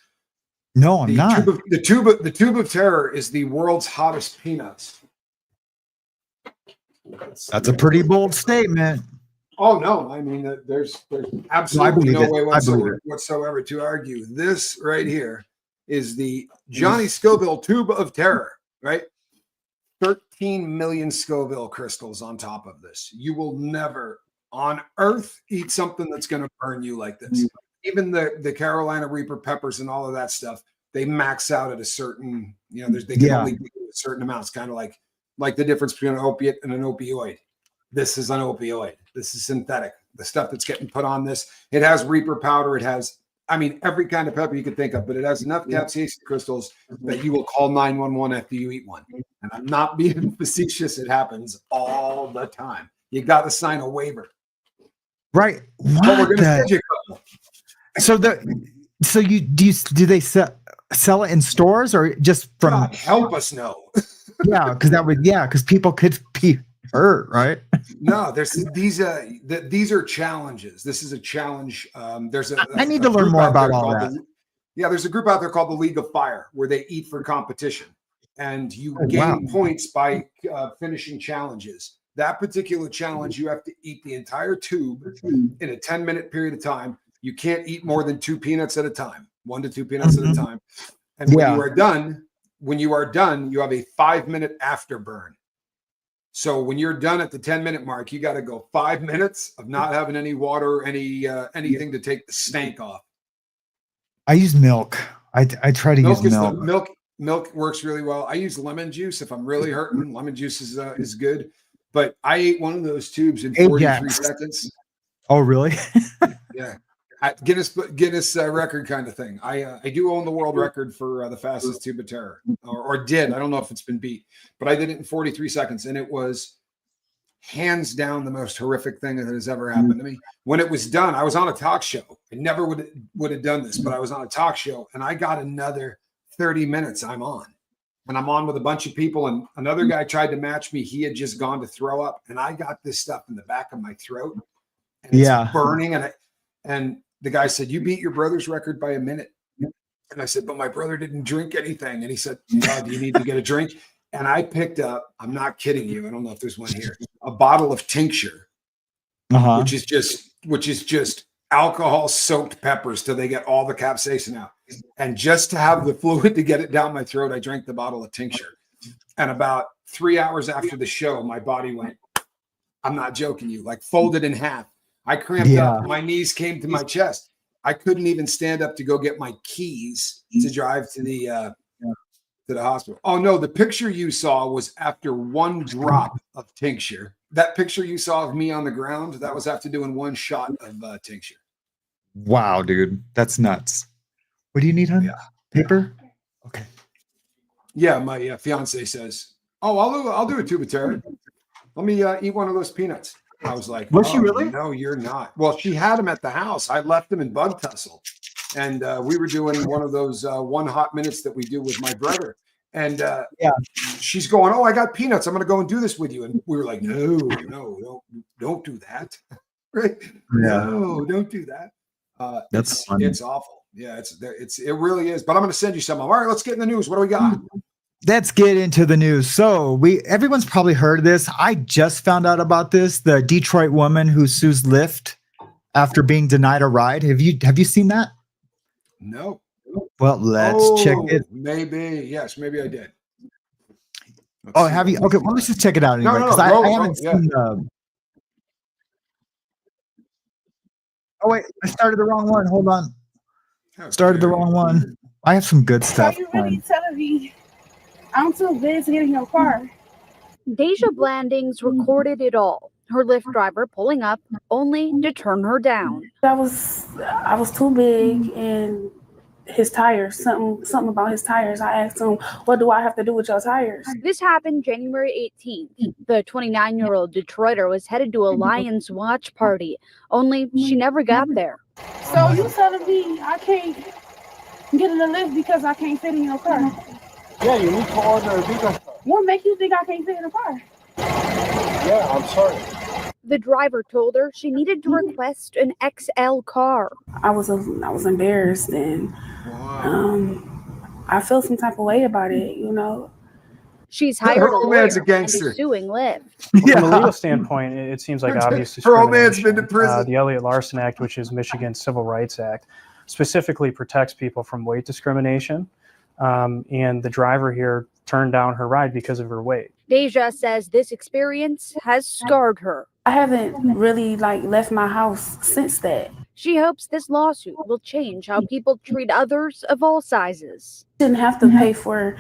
No, I'm not. The tube of terror is the world's hottest peanuts. That's a pretty bold statement. Oh no, I mean there's absolutely no way whatsoever to argue. This right here is the Johnny Scoville tube of terror, right? 13 million Scoville crystals on top of this. You will never on earth eat something that's going to burn you like this. Even the Carolina Reaper peppers and all of that stuff, they max out at a certain, they can only do a certain amount. It's kind of like the difference between an opiate and an opioid. This is an opioid. This is synthetic. The stuff that's getting put on this, it has Reaper powder. It has, every kind of pepper you could think of, but it has enough capsaicin crystals that you will call 911 after you eat one. And I'm not being facetious. It happens all the time. You got to sign a waiver. Right. But we're going to send you a couple. Do they sell it in stores or just from? God, help us know. because people could be hurt, right? No, these are challenges. This is a challenge. I need to learn more about all that. There's a group out there called the League of Fire where they eat for competition, and you gain points by finishing challenges. That particular challenge, you have to eat the entire tube in a 10-minute period of time. You can't eat more than 2 peanuts at a time, 1 to 2 peanuts at a time. And when you are done, you have a 5-minute afterburn. So when you're done at the 10-minute mark, you got to go 5 minutes of not having any water, anything to take the stank off. I use milk. I try to use milk. Milk works really well. I use lemon juice if I'm really hurting. Lemon juice is good. But I ate one of those tubes in 43 seconds. Oh, really? Yeah. Guinness record kind of thing. I do own the world record for the fastest tube of terror, or did. I don't know if it's been beat, but I did it in 43 seconds, and it was hands down the most horrific thing that has ever happened to me. When it was done, I was on a talk show. I never would have done this, but I was on a talk show, and I got another 30 minutes. I'm on with a bunch of people, and another guy tried to match me. He had just gone to throw up, and I got this stuff in the back of my throat, and it's burning, and the guy said, "You beat your brother's record by a minute." And I said, "But my brother didn't drink anything." And he said, "Oh, do you need to get a drink?" And I picked up, I'm not kidding you, I don't know if there's one here, a bottle of tincture, which is just alcohol soaked peppers till they get all the capsaicin out. And just to have the fluid to get it down my throat, I drank the bottle of tincture. And about 3 hours after the show, my body went, I'm not joking you, like folded in half. I cramped up. My knees came to my chest. I couldn't even stand up to go get my keys to drive to the hospital. Oh no, the picture you saw was after 1 drop of tincture. That picture you saw of me on the ground, that was after doing 1 shot of tincture. Wow, dude, that's nuts. What do you need, honey? Paper? Okay. Yeah, my fiance says, "Oh, I'll do a tube of terror. Let me eat one of those peanuts." I was like, was she really? No, you're not. Well, she had them at the house. I left them in bug tussle. And we were doing one of those 1 hot minutes that we do with my brother. And she's going, "Oh, I got peanuts. I'm going to go and do this with you." And we were like, no, don't do that. Right? No, don't do that. That's funny. It's awful. Yeah, it really is. But I'm going to send you some. All right, let's get in the news. What do we got? Let's get into the news. So everyone's probably heard of this. I just found out about this. The Detroit woman who sues Lyft after being denied a ride. Have you seen that? No. Well, let's check it. Maybe. Yes, maybe I did. Have you? Okay, well, let's just check it out anyway. Because I haven't seen the... Oh, wait. I started the wrong one. Hold on. Started the wrong one. I have some good stuff. Are you really telling me I'm too big to get in your car? Deja Blandings recorded it all. Her Lyft driver pulling up only to turn her down. I was too big, and his tires, something about his tires. I asked him, "What do I have to do with your tires?" This happened January 18th. The 29-year-old Detroiter was headed to a Lions watch party, only she never got there. So you telling me I can't get in the Lyft because I can't fit in your car? Yeah, you need to order a bigger car. What makes you think I can't fit in the car? Yeah, I'm sorry. The driver told her she needed to request an XL car. I was embarrassed, and I felt some type of way about it, She's hired a lawyer and is suing Lyft. From a legal standpoint, it seems like obvious discrimination. Her old man's been to prison. The Elliott Larson Act, which is Michigan's Civil Rights Act, specifically protects people from weight discrimination. And the driver here turned down her ride because of her weight. Deja says this experience has scarred her. I haven't really left my house since that. She hopes this lawsuit will change how people treat others of all sizes. Didn't have to pay for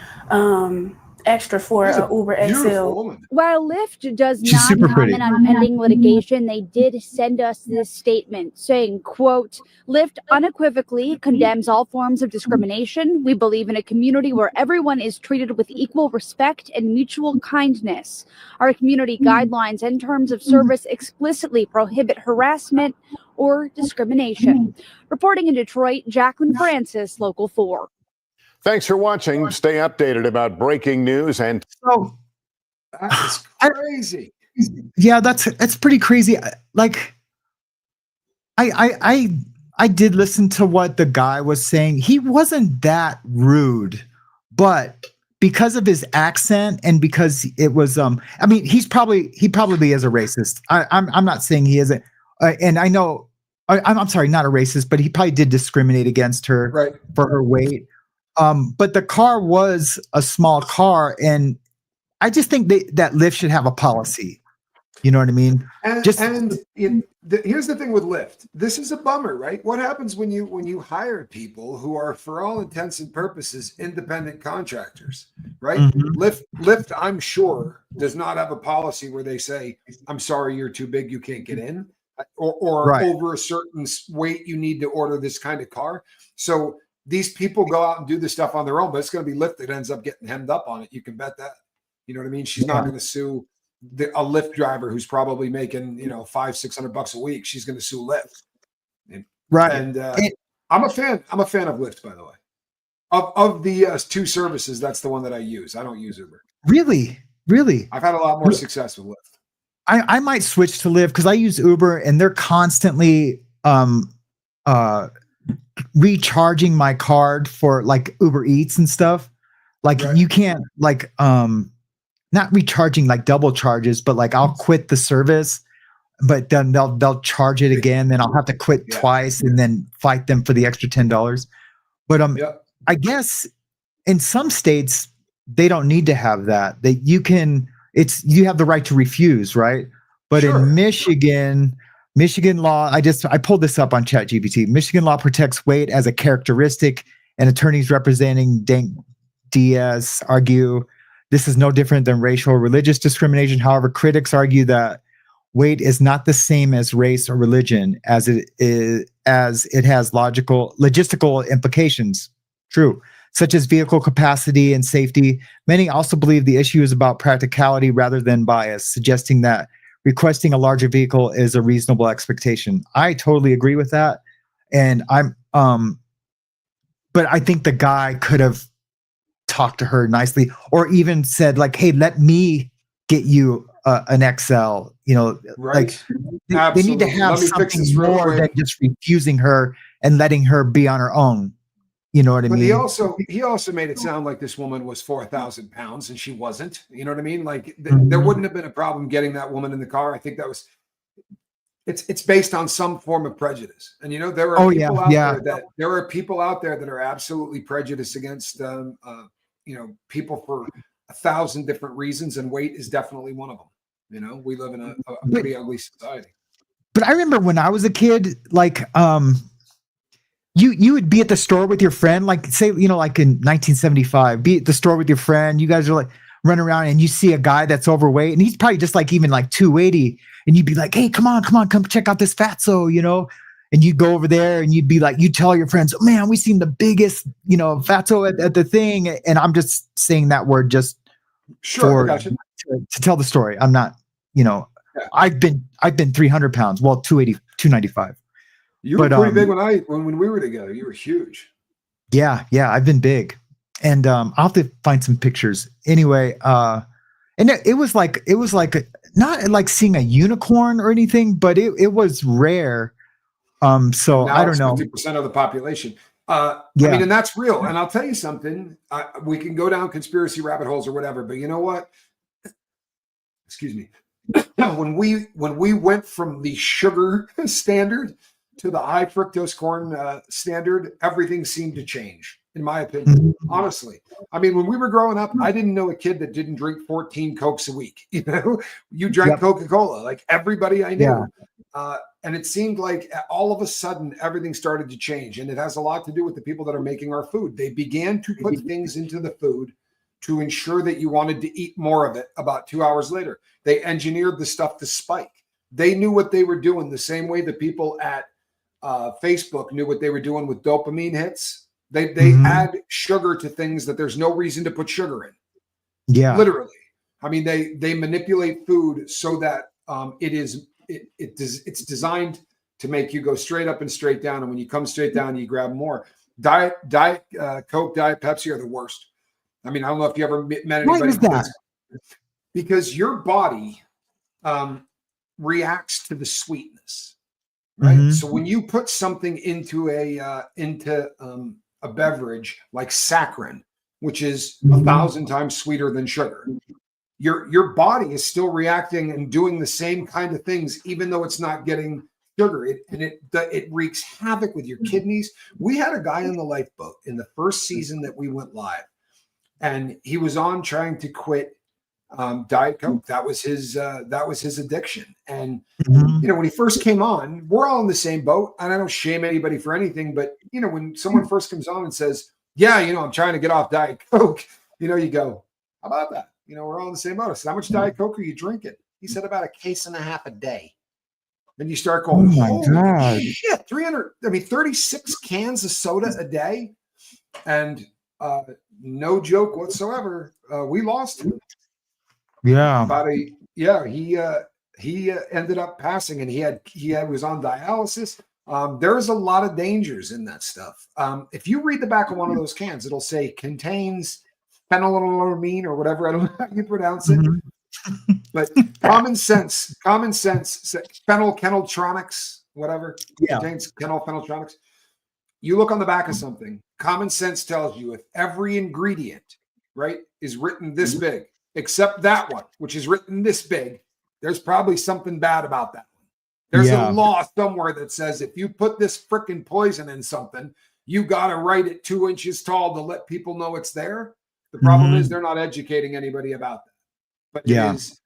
extra for an Uber XL. While Lyft does not comment on pending litigation, they did send us this statement saying, quote, "Lyft unequivocally condemns all forms of discrimination. We believe in a community where everyone is treated with equal respect and mutual kindness. Our community guidelines and terms of service explicitly prohibit harassment or discrimination." Reporting in Detroit, Jacqueline Francis, Local 4. Thanks for watching. Stay updated about breaking news and that's crazy. Yeah, it's pretty crazy. I did listen to what the guy was saying. He wasn't that rude, but because of his accent and because it was I mean he probably is a racist. I'm not saying he isn't, and I know I'm sorry, not a racist, but he probably did discriminate against her for her weight. But the car was a small car, and I just think that Lyft should have a policy. You know what I mean? Here's the thing with Lyft. This is a bummer, right? What happens when you hire people who are, for all intents and purposes, independent contractors, right? Lyft, I'm sure, does not have a policy where they say, "I'm sorry, you're too big, you can't get in," or over a certain weight, you need to order this kind of car. So these people go out and do this stuff on their own, but it's going to be Lyft that ends up getting hemmed up on it. You can bet that. You know what I mean? She's not going to sue a Lyft driver who's probably making, $500-600 a week. She's going to sue Lyft. Right. And I'm a fan of Lyft, by the way. Of the two services, that's the one that I use. I don't use Uber. Really? I've had a lot more success with Lyft. I might switch to Lyft because I use Uber and they're constantly recharging my card for like Uber Eats and stuff. Like you can't not recharging like double charges, but like I'll quit the service, but then they'll charge it again. Then I'll have to quit twice and then fight them for the extra $10. But I guess in some states they don't need to have that. You have the right to refuse, right? But in Michigan law, I pulled this up on ChatGPT. Michigan law protects weight as a characteristic, and attorneys representing Dank Diaz argue this is no different than racial or religious discrimination. However, critics argue that weight is not the same as race or religion as it has logistical implications. True. Such as vehicle capacity and safety. Many also believe the issue is about practicality rather than bias, suggesting that requesting a larger vehicle is a reasonable expectation. I totally agree with that. And but I think the guy could have talked to her nicely or even said like, "Hey, let me get you an XL," like they need to have something more than just refusing her and letting her be on her own. You know what I mean? He also made it sound like this woman was 4,000 pounds and she wasn't. You know what I mean? Like there wouldn't have been a problem getting that woman in the car. I think that was. It's based on some form of prejudice, and there are people out there that are absolutely prejudiced against people for 1,000 different reasons, and weight is definitely one of them. We live in a pretty ugly society. But I remember when I was a kid, like you would be at the store with your friend, like say, like in 1975, be at the store with your friend. You guys are like run around and you see a guy that's overweight and he's probably just like even like 280. And you'd be like, "Hey, come on, come check out this fatso," and you'd go over there and you'd be like, you tell your friends, "Oh man, we seen the biggest, fatso at the thing." And I'm just saying that word just to tell the story. I'm not, I've been 300 pounds. Well, 280, 295. You were pretty big when we were together. You were huge. Yeah. I've been big, and I'll have to find some pictures. Anyway, and it was like not like seeing a unicorn or anything, but it was rare. So now I don't know. 50% of the population. I mean, and that's real. And I'll tell you something. We can go down conspiracy rabbit holes or whatever, but you know what? Excuse me. When we went from the sugar standard to the high fructose corn standard, everything seemed to change, in my opinion. Honestly, I mean, when we were growing up, I didn't know a kid that didn't drink 14 Cokes a week. You drank Coca-Cola, like everybody I knew. And it seemed like all of a sudden everything started to change. And it has a lot to do with the people that are making our food. They began to put things into the food to ensure that you wanted to eat more of it about 2 hours later. They engineered the stuff to spike. They knew what they were doing the same way the people at Facebook knew what they were doing with dopamine hits. They add sugar to things that there's no reason to put sugar in. Yeah, literally. I mean, they manipulate food so that it's designed to make you go straight up and straight down. And when you come straight down, you grab more. Diet Coke, Diet Pepsi are the worst. I mean, I don't know if you ever met anybody. Why is that? Because your body reacts to the sweetness. Right. So when you put something into a beverage like saccharin, which is 1,000 times sweeter than sugar. Your body is still reacting and doing the same kind of things, even though it's not getting sugar. It wreaks havoc with your kidneys. We had a guy in the lifeboat in the first season that we went live, and he was on trying to quit Diet Coke. That was his addiction. And when he first came on, we're all in the same boat, and I don't shame anybody for anything, but when someone first comes on and says, yeah, I'm trying to get off Diet Coke, you go, how about that? We're all in the same boat. I said, how much Diet Coke are you drinking? He said about 1.5 cases a day. Then you start going, oh my God, shit, 36 cans of soda a day. And no joke whatsoever, we lost him. Yeah. He ended up passing, and he was on dialysis. There's a lot of dangers in that stuff. If you read the back of one of those cans, it'll say contains phenylalanine or whatever. I don't know how you pronounce it. But common sense, phenylketotronics, whatever, contains phenylketotronics. You look on the back of something, common sense tells you if every ingredient, right, is written this big, except that one, which is written this big, there's probably something bad about that one. There's a law somewhere that says if you put this freaking poison in something, you got to write it 2 inches tall to let people know it's there. The problem is they're not educating anybody about that. But it is,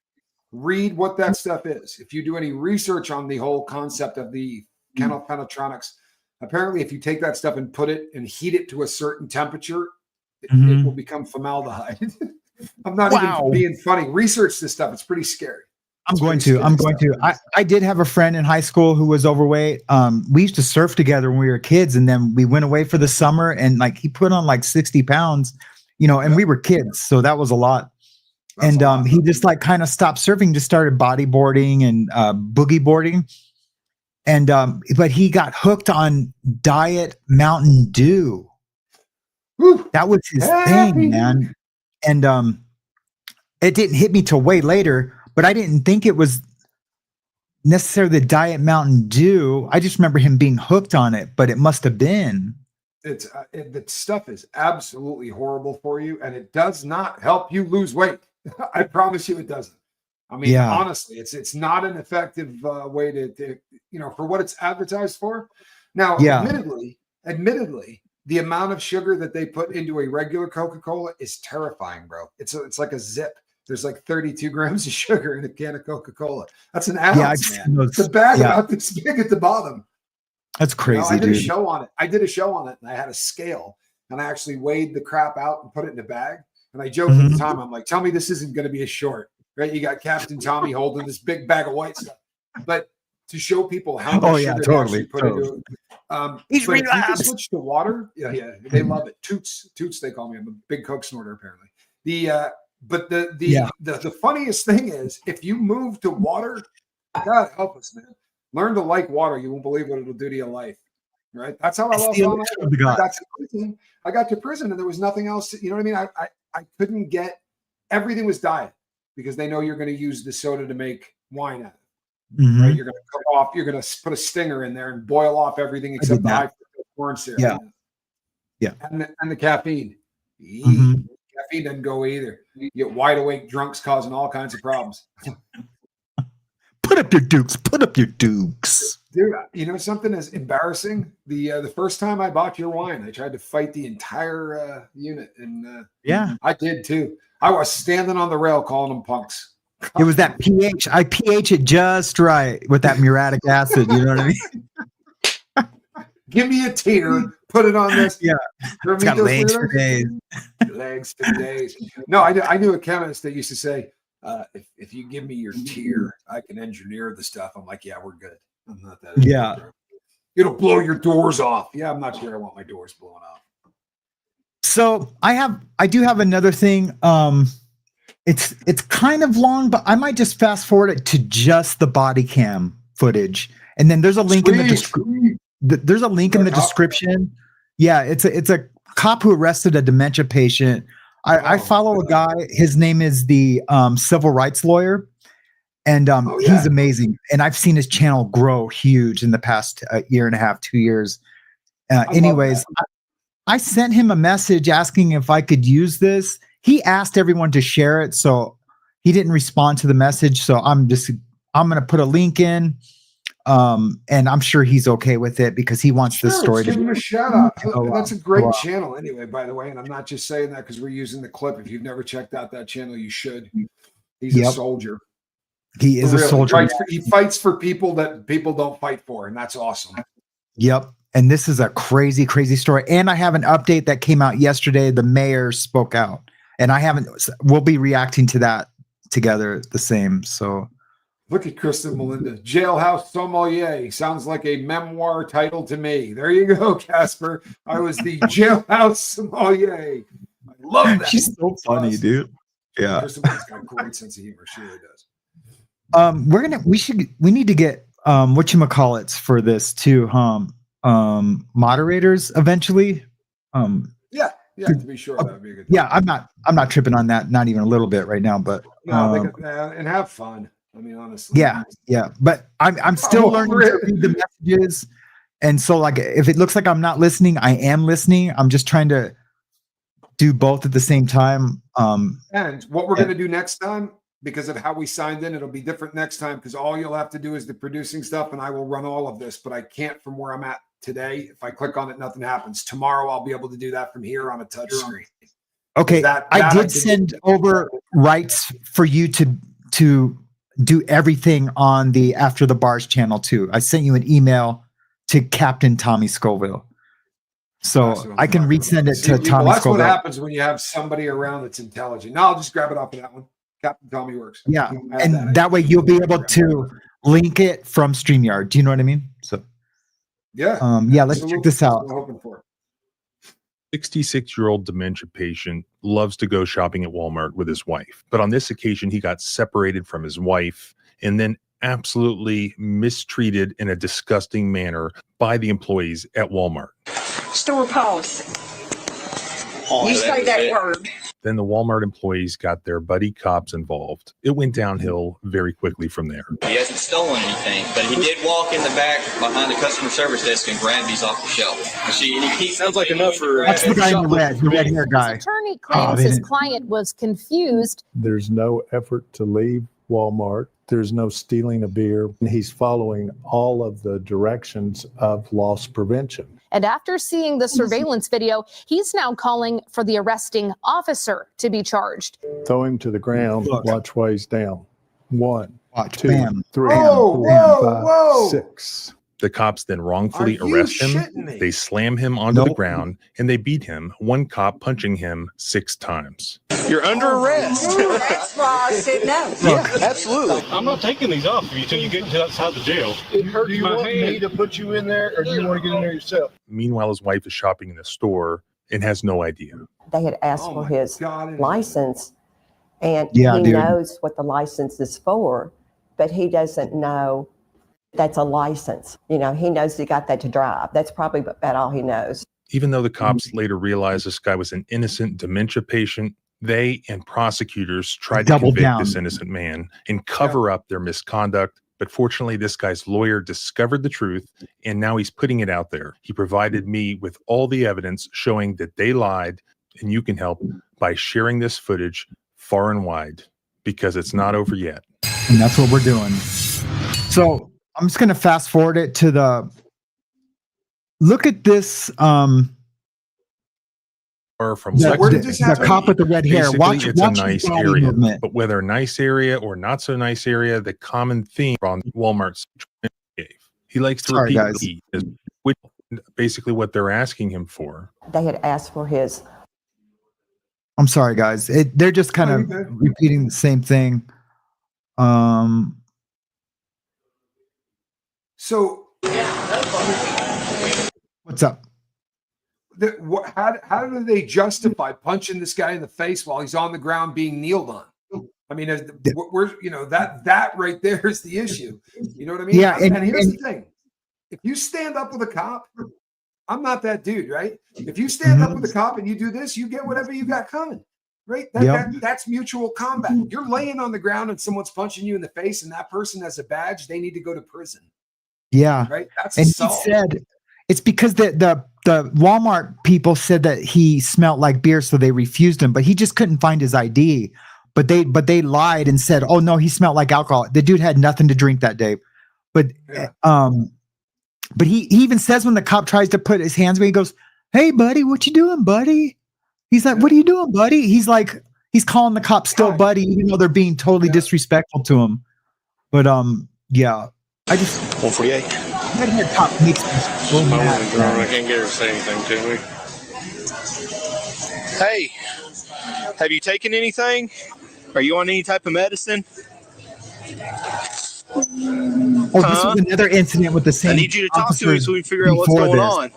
read what that stuff is. If you do any research on the whole concept of the phenylketotronics, apparently if you take that stuff and put it and heat it to a certain temperature, it will become formaldehyde. I'm not even being funny. Research this stuff. It's pretty scary. I'm going to. I did have a friend in high school who was overweight. We used to surf together when we were kids, and then we went away for the summer, and he put on 60 pounds, and we were kids. So that was a lot. And he just kind of stopped surfing, just started bodyboarding and boogie boarding. And but he got hooked on Diet Mountain Dew. Woo. That was his thing, man. And it didn't hit me till way later, but I didn't think it was necessarily the Diet Mountain Dew. I just remember him being hooked on it, but it must have been. The stuff is absolutely horrible for you, and it does not help you lose weight. I promise you it doesn't. I mean, honestly, it's not an effective way to for what it's advertised for. Now, admittedly, the amount of sugar that they put into a regular Coca-Cola is terrifying, bro. It's like a zip. There's 32 grams of sugar in a can of Coca-Cola. That's an ounce, man. It's a bag about this big at the bottom. That's crazy, I did dude. a show on it, and I had a scale, and I actually weighed the crap out and put it in a bag. And I joked at the time, I'm like, tell me this isn't going to be a short, right? You got Captain Tommy holding this big bag of white stuff. But to show people how much sugar they actually put into it. But if you can switch to water, they love it. Toots, they call me. I'm a big Coke snorter, apparently. The funniest thing is, if you move to water, God help us, man. Learn to like water. You won't believe what it'll do to your life. Right? That's how I lost all my. I got to prison, and there was nothing else. You know what I mean? I couldn't get. Everything was diet because they know you're going to use the soda to make wine out of it. Right? You're going to cut off. You're going to put a stinger in there and boil off everything except the high fructose corn syrup. Yeah. And the caffeine. Caffeine doesn't go either. You get wide awake drunks causing all kinds of problems. Put up your dukes. Put up your dukes. Dude, you know something is embarrassing? The first time I bought your wine, I tried to fight the entire unit, and I did too. I was standing on the rail calling them punks. It was that pH. I pH it just right with that muriatic acid. You know what I mean? Give me a tear. Put it on this. Yeah, it's got legs for days. Legs for days. No, I knew a chemist that used to say, if you give me your tear, I can engineer the stuff. I'm like, yeah, we're good. I'm not that. Yeah. It'll blow your doors off. Yeah, I'm not sure I want my doors blown off. So I do have another thing. It's kind of long, but I might just fast forward it to just the body cam footage. And then there's a link in the description. There's a link in the description. Yeah, it's a cop who arrested a dementia patient. I follow a guy. His name is the civil rights lawyer. And he's amazing. And I've seen his channel grow huge in the past year and a half, 2 years. Anyways, I sent him a message asking if I could use this. He asked everyone to share it, so he didn't respond to the message. So I'm going to put a link in, and I'm sure he's okay with it because he wants this story to give him a shout out. go That's a out. great Go out. channel anyway, by the way. And I'm not just saying that because we're using the clip. If you've never checked out that channel, you should. He's a soldier. He is a soldier. He fights for people that people don't fight for, and that's awesome. Yep. And this is a crazy, crazy story. And I have an update that came out yesterday. The mayor spoke out, and we'll be reacting to that together the same. So look at Kristen Melinda. Jailhouse Sommelier. Sounds like a memoir title to me. There you go, Casper. I was the Jailhouse Sommelier. I love that. She's so funny, awesome. dude. Yeah. Kristen Melinda's got a great sense of humor. She really does. We need to get whatchamacallits for this too, moderators eventually. Yeah, to be sure, that would be a good thing. Yeah, I'm not tripping on that, not even a little bit right now, but and have fun. I mean, honestly. Yeah. But I'm still learning to read the messages. And so like if it looks like I'm not listening, I am listening. I'm just trying to do both at the same time. And what we're going to do next time, because of how we signed in, it'll be different next time because all you'll have to do is the producing stuff and I will run all of this, but I can't from where I'm at today. If I click on it, nothing happens. Tomorrow, I'll be able to do that from here on a touch screen. Okay. I did send over rights for you to do everything on the After the Bars channel too. I sent you an email to Captain Tommy Scoville. So I can resend it to Tommy that's Scoville. What happens when you have somebody around that's intelligent. Now I'll just grab it off of that one. Captain Tommy works. Yeah. And that way you'll be able to link it from StreamYard. Do you know what I mean? So yeah. Let's check this out. 66-year-old dementia patient loves to go shopping at Walmart with his wife. But on this occasion, he got separated from his wife and then absolutely mistreated in a disgusting manner by the employees at Walmart. Store policy. You say that word. Then the Walmart employees got their buddy cops involved. It went downhill very quickly from there. He hasn't stolen anything, but he did walk in the back behind the customer service desk and grab these off the shelf. Sounds like enough for... That's the guy in the red hair guy. His attorney claims his client was confused. There's no effort to leave Walmart. There's no stealing a beer. He's following all of the directions of loss prevention. And after seeing the surveillance video, he's now calling for the arresting officer to be charged. Throw him to the ground. Watch ways down. 1, 2, 3, 4, 5, 6. The cops then wrongfully arrest him. They slam him onto the ground and they beat him, one cop punching him 6 times. You're under arrest. That's why I said no. Yeah, absolutely. I'm not taking these off of you until you get to outside the jail. Do you want me to put you in there or do you want to get in there yourself? Meanwhile, his wife is shopping in the store and has no idea. They had asked for his license, and Yeah, he dude. knows what the license is for, but he doesn't know that's a license. You know, he knows he got that to drive. That's probably about all he knows. Even though the cops later realized this guy was an innocent dementia patient, they and prosecutors tried to Double convict down. this innocent man and cover up their misconduct. But fortunately, this guy's lawyer discovered the truth, and now he's putting it out there. He provided me with all the evidence showing that they lied, and you can help by sharing this footage far and wide because it's not over yet. And that's what we're doing. So I'm just going to fast forward it to look at this. Or from the cop with the red hair. Basically, Watch it's a nice body area, movement. but whether nice area or not so nice area, the common theme on Walmart's gave. He likes to repeat guys. the is basically what they're asking him for. They had asked for his. I'm sorry, guys. They're just kind of repeating the same thing. So What's up? How do they justify punching this guy in the face while he's on the ground being kneeled on? I mean, we're that right there is the issue. You know what I mean? Yeah, and here's the thing: if you stand up with a cop, I'm not that dude, right? If you stand up with a cop and you do this, you get whatever you got coming, right? That's mutual combat. You're laying on the ground and someone's punching you in the face, and that person has a badge. They need to go to prison. Yeah, right. That's and assault. he said it's because the the Walmart people said that he smelled like beer, so they refused him, but he just couldn't find his ID. But they lied and said, oh no, he smelled like alcohol. The dude had nothing to drink that day. But he even says when the cop tries to put his hands where he goes, hey buddy, what you doing, buddy? He's like, what are you doing, buddy? He's like, he's calling the cop still buddy, even though they're being totally disrespectful to him. But yeah, I just 148. That cop makes me so mad. I can't get her to say anything to me. Hey, have you taken anything? Are you on any type of medicine? Oh, this was another incident with the same. I need you to talk to me so we can figure out what's going on.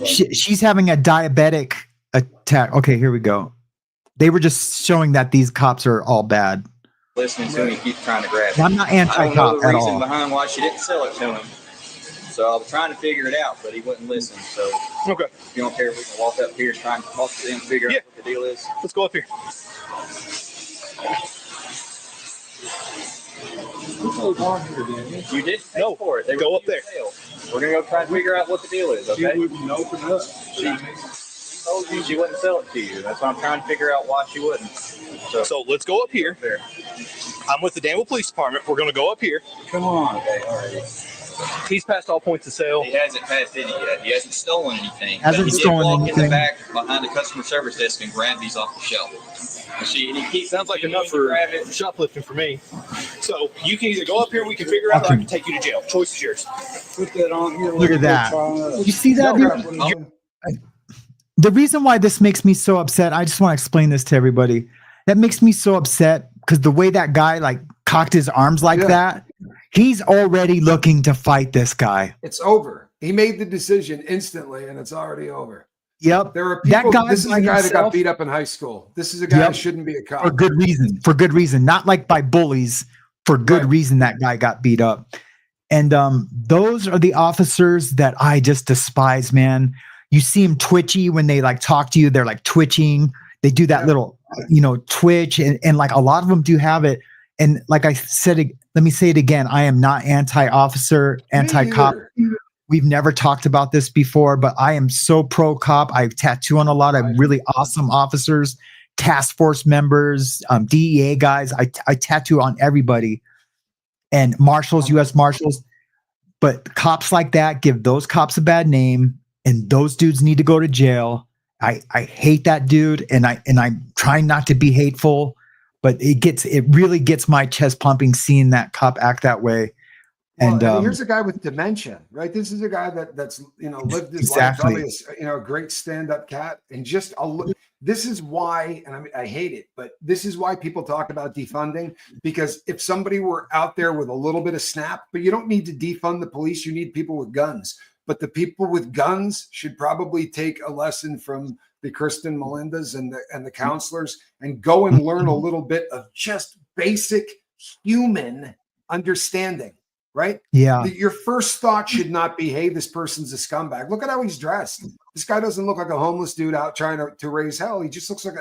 She's having a diabetic attack. Okay, here we go. They were just showing that these cops are all bad. Listening to him, he keeps trying to grab it. I'm not anti-cop I don't know the at reason all. behind why she didn't sell it to him. So I was trying to figure it out, but he wouldn't listen. So okay, if you don't care, we can walk up here and try and talk to them, figure out what the deal is. Let's go up here. You did pay for it. They go up there. We're gonna go try and figure out what the deal is. Okay. She wouldn't open up. She told you she wouldn't sell it to you. That's why I'm trying to figure out why she wouldn't. So let's go up here. I'm with the Danville Police Department. We're going to go up here. Come on. Okay, all right. He's passed all points of sale. He hasn't passed any yet. He hasn't stolen anything. Hasn't but he stolen did walk anything. in the back behind the customer service desk and grab these off the shelf. And he keeps sounds like enough for shoplifting for me. So you can either go up here, we can figure out, or I can take you to jail. Choice is yours. Put that on here. Look at that. You see that, dude? The reason why this makes me so upset, I just want to explain this to everybody. That makes me so upset because the way that guy like cocked his arms like that, he's already looking to fight this guy. It's over. He made the decision instantly, and it's already over. Yep. There are people. That guy This is a guy that got himself- beat up in high school. This is a guy that shouldn't be a cop. For good reason. For good reason. Not like by bullies. For good reason that guy got beat up. And those are the officers that I just despise, man. You see them twitchy when they like talk to you. They're like twitching. They do that little, twitch. And like a lot of them do have it. And like I said, let me say it again. I am not anti-officer, anti-cop. We've never talked about this before, but I am so pro-cop. I tattoo on a lot of really awesome officers, task force members, DEA guys. I tattoo on everybody. And marshals, U.S. Marshals. But cops like that give those cops a bad name, and those dudes need to go to jail. I hate that dude, and I'm trying not to be hateful, but it really gets my chest pumping seeing that cop act that way. And here's a guy with dementia, right? This is a guy that's lived his life, probably a great stand-up cat, and just this is why, and I mean I hate it, but this is why people talk about defunding, because if somebody were out there with a little bit of snap, but you don't need to defund the police, you need people with guns. But the people with guns should probably take a lesson from the Kristen Melindas and the counselors and go and learn a little bit of just basic human understanding. Right? Yeah. Your first thought should not be, hey, this person's a scumbag. Look at how he's dressed. This guy doesn't look like a homeless dude out trying to raise hell. He just looks like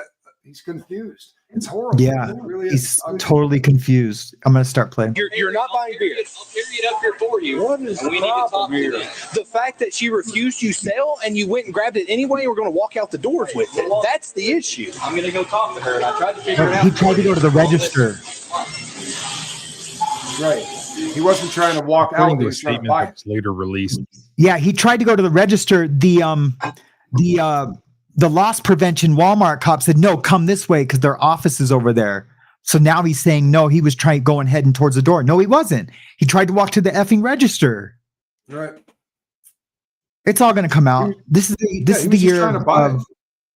he's confused. It's horrible. Yeah, it really he's totally confused. I'm going to start playing. You're not buying beer. I'll carry it up here for you. What is we need to talk to them. The fact that she refused you sell and you went and grabbed it anyway, we're going to walk out the doors with it. That's the issue. I'm going to go talk to her, and I tried to figure it out. He tried to go to the register. Right. He wasn't trying to walk out. He was trying to buy it. That's later released. Yeah, he tried to go to the register. The loss prevention Walmart cop said, no, come this way because their office is over there. So now he's saying, no, he was going heading towards the door. No, he wasn't. He tried to walk to the effing register. Right. It's all going to come out. This is the year of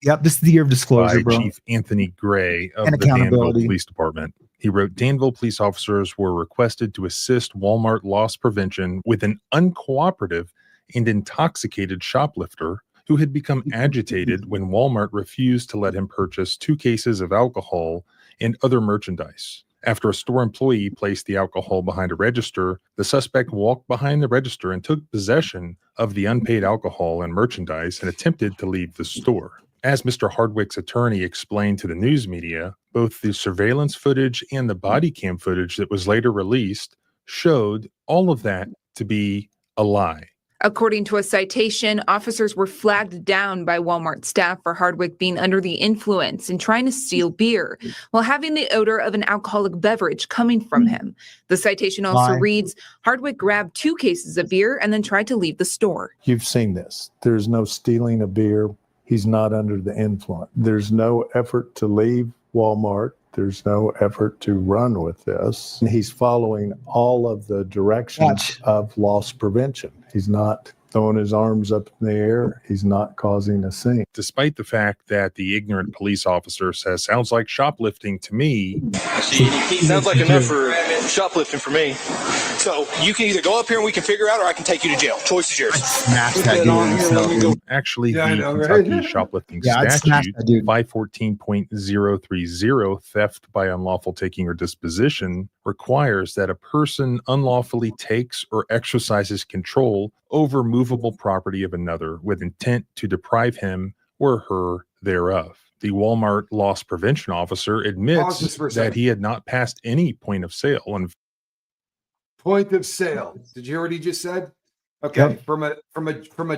Yep, this is the year of disclosure, bro. Chief Anthony Gray of And the Danville accountability. Police Department. He wrote, Danville police officers were requested to assist Walmart loss prevention with an uncooperative and intoxicated shoplifter who had become agitated when Walmart refused to let him purchase 2 cases of alcohol and other merchandise. After a store employee placed the alcohol behind a register, the suspect walked behind the register and took possession of the unpaid alcohol and merchandise and attempted to leave the store. As Mr. Hardwick's attorney explained to the news media, both the surveillance footage and the body cam footage that was later released showed all of that to be a lie. According to a citation, officers were flagged down by Walmart staff for Hardwick being under the influence and trying to steal beer while having the odor of an alcoholic beverage coming from him. The citation also reads, Hardwick grabbed 2 cases of beer and then tried to leave the store. You've seen this. There's no stealing of beer. He's not under the influence. There's no effort to leave Walmart. There's no effort to run with this. He's following all of the directions of loss prevention. He's not throwing his arms up in the air. He's not causing a scene. Despite the fact that the ignorant police officer says, sounds like shoplifting to me. Sounds like enough for shoplifting for me. So you can either go up here and we can figure out, or I can take you to jail. Choice is yours. Actually, the Kentucky shoplifting statute, 514.030, theft by unlawful taking or disposition, requires that a person unlawfully takes or exercises control over movable property of another with intent to deprive him or her thereof. The Walmart loss prevention officer admits that he had not passed any point of sale. Point of sale. Did you hear what he just said? Okay, from a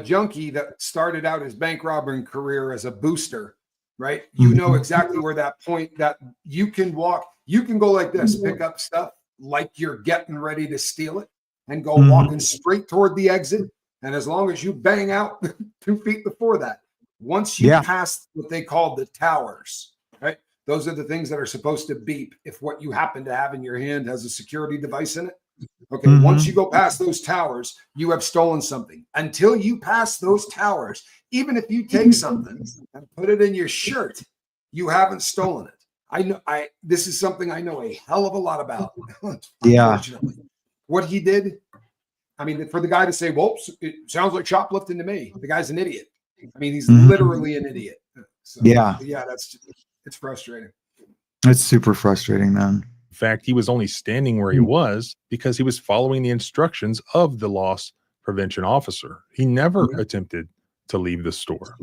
junkie that started out his bank robbing career as a booster, right? You know exactly where that point that you can walk, you can go like this, pick up stuff like you're getting ready to steal it, and go walking straight toward the exit. And as long as you bang out 2 feet before that, once you pass what they call the towers, right? Those are the things that are supposed to beep if what you happen to have in your hand has a security device in it. Okay, once you go past those towers, you have stolen something. Until you pass those towers, even if you take something and put it in your shirt, you haven't stolen it. This is something I know a hell of a lot about. Unfortunately. What he did, I mean, for the guy to say, well, it sounds like shoplifting to me. The guy's an idiot. I mean, he's literally an idiot. So, yeah, it's frustrating. It's super frustrating, man. In fact, he was only standing where he was because he was following the instructions of the loss prevention officer. He never attempted to leave the store.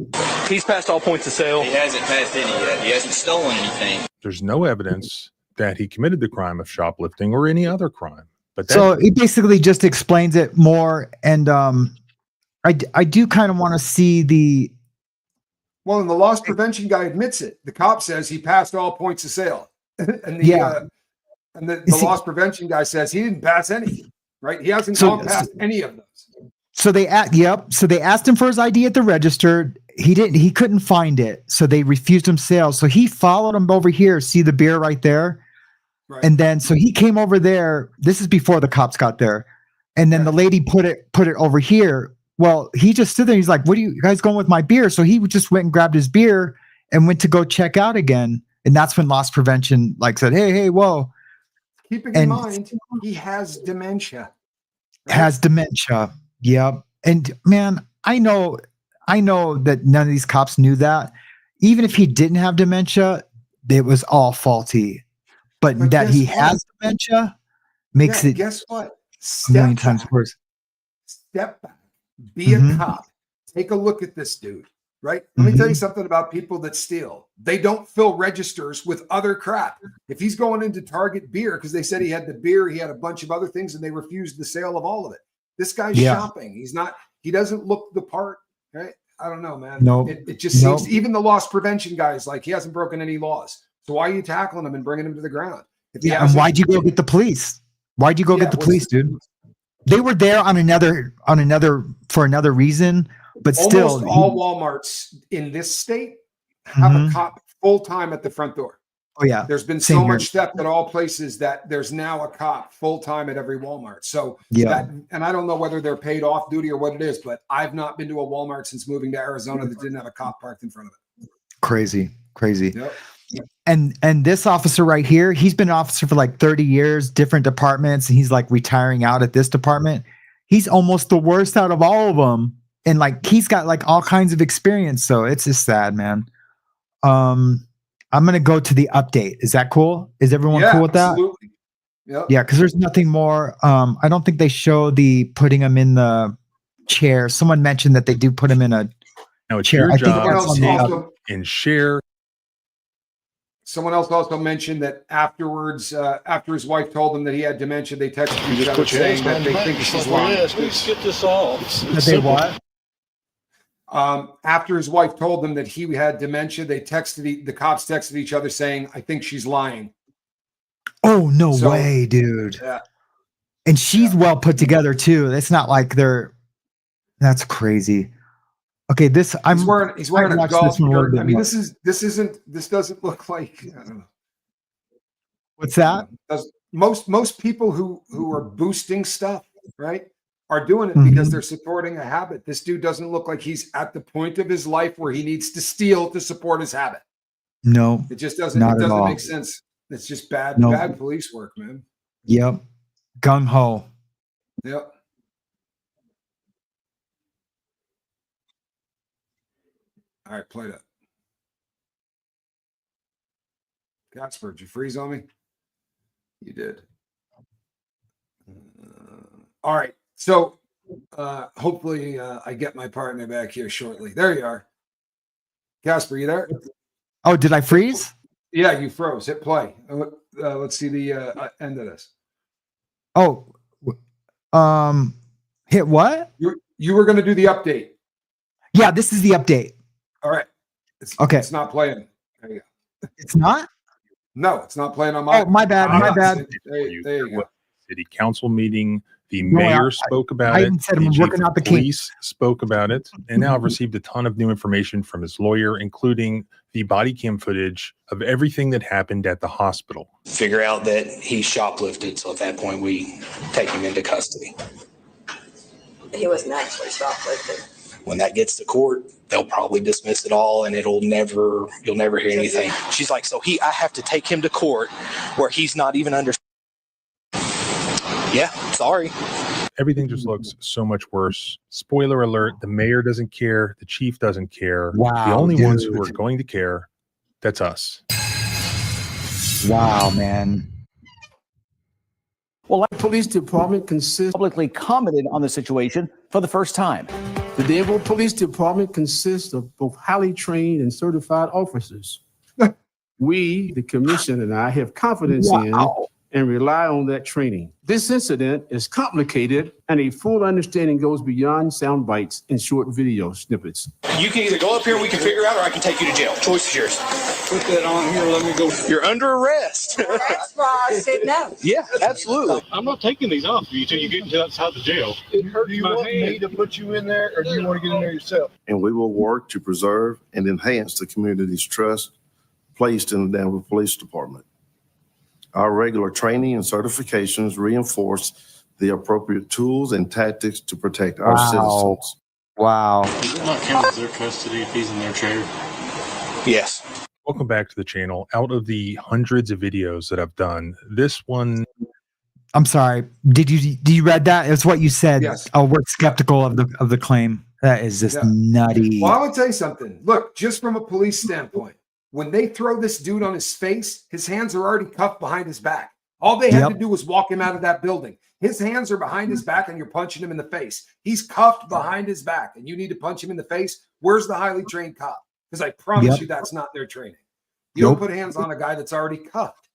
He's passed all points of sale. He hasn't passed any yet. He hasn't stolen anything. There's no evidence that he committed the crime of shoplifting or any other crime. But so he basically just explains it more. And I do kind of want to see the. Well, and the loss prevention guy admits it. The cop says he passed all points of sale. And the loss prevention guy says he didn't pass any, right? He hasn't gone past any of those. So they So they asked him for his ID at the register. He couldn't find it. So they refused him sales. So he followed him over here. See the beer right there. Right. And then, so he came over there. This is before the cops got there. And then the lady put it over here. Well, he just stood there. He's like, what are you guys going with my beer? So he just went and grabbed his beer and went to go check out again. And that's when loss prevention said, hey, whoa. Keeping in mind, he has dementia. Right? Has dementia. Yep. And man, I know that none of these cops knew that. Even if he didn't have dementia, it was all faulty. But that he has dementia makes it. Guess what? A million times worse. Step back. Be a cop. Take a look at this dude. Right? Let me tell you something about people that steal. They don't fill registers with other crap. If he's going into Target beer because they said he had the beer, he had a bunch of other things, and they refused the sale of all of it. This guy's shopping. He doesn't look the part. Right? I don't know, man. No, it just seems even the loss prevention guys, like, he hasn't broken any laws. So why are you tackling him and bringing him to the ground? And why'd you go get the police? Why'd you go get the police, dude? They were there for another reason, but still. Almost all Walmarts in this state have a cop full time at the front door. Oh yeah. There's been so much theft at all places that there's now a cop full time at every Walmart. So and I don't know whether they're paid off duty or what it is, but I've not been to a Walmart since moving to Arizona that didn't have a cop parked in front of it. Crazy. Yep. And this officer right here, he's been an officer for like 30 years, different departments, and he's like retiring out at this department. He's almost the worst out of all of them. And like, he's got like all kinds of experience. So it's just sad, man. I'm going to go to the update. Is that cool? Is everyone cool with that? Absolutely. Yep. Yeah. Cause there's nothing more. I don't think they show the putting him in the chair. Someone mentioned that they do put him in a it's chair. your I job think and share. Someone else also mentioned that afterwards, after his wife told him that he had dementia, they texted each other saying that they think she's lying. Let's get this off. That they what? After his wife told them that he had dementia, they the cops texted each other saying, "I think she's lying." Oh, no way, dude. Yeah. And she's well put together too. It's not like that's crazy. Okay, He's wearing a golf shirt. I mean, more. this doesn't look like, I don't know. What's that? Most people who are boosting stuff, right, are doing it because they're supporting a habit. This dude doesn't look like he's at the point of his life where he needs to steal to support his habit. No, it just doesn't. Not It at doesn't all. make sense. It's just bad police work, man. Yep. Gung ho. Yep. All right, play that. Casper, did you freeze on me? You did. All right. So hopefully I get my partner back here shortly. There you are. Casper, you there? Oh, did I freeze? Yeah, you froze. Hit play. Let's see the end of this. Oh, hit what? You were going to do the update. Yeah, this is the update. All right. Okay. It's not playing. There you go. It's not? No, it's not playing on my. Oh, my bad. My bad. There you go. City council meeting. The mayor spoke about I it. even said I'm The chief working out the of police spoke about it. And now I've received a ton of new information from his lawyer, including the body cam footage of everything that happened at the hospital. Figure out that he shoplifted. So at that point, we take him into custody. He wasn't actually shoplifting. When that gets to court, they'll probably dismiss it all and you'll never hear anything. She's like, so I have to take him to court where he's not even under. Yeah, sorry. Everything just looks so much worse. Spoiler alert, the mayor doesn't care. The chief doesn't care. Wow, the only ones who dude. are going to care, that's us. Wow, man. Well, our police department publicly commented on the situation for the first time. The Danville Police Department consists of both highly trained and certified officers. We, the commission, and I have confidence in and rely on that training. This incident is complicated, and a full understanding goes beyond sound bites and short video snippets. You can either go up here and we can figure it out, or I can take you to jail. Choice is yours. Put that on here. Let me go. You're under arrest. That's why I said no. Yeah, absolutely. I'm not taking these off you until you get into outside the jail. Do you want me to put you in there, or do you want to get in there yourself? And we will work to preserve and enhance the community's trust placed in the Danville Police Department. Our regular training and certifications reinforce the appropriate tools and tactics to protect our citizens. Wow. Does it not count as their custody if he's in their chair? Yes. Welcome back to the channel. Out of the hundreds of videos that I've done, this one. I'm sorry. Did you read that? It's what you said. Yes. Oh, we're skeptical of the claim. That is just nutty. Well, I will tell you something. Look, just from a police standpoint, when they throw this dude on his face, his hands are already cuffed behind his back. All they had to do was walk him out of that building. His hands are behind his back and you're punching him in the face. He's cuffed behind his back and you need to punch him in the face. Where's the highly trained cop? Because I promise you that's not their training. You don't put hands on a guy that's already cuffed.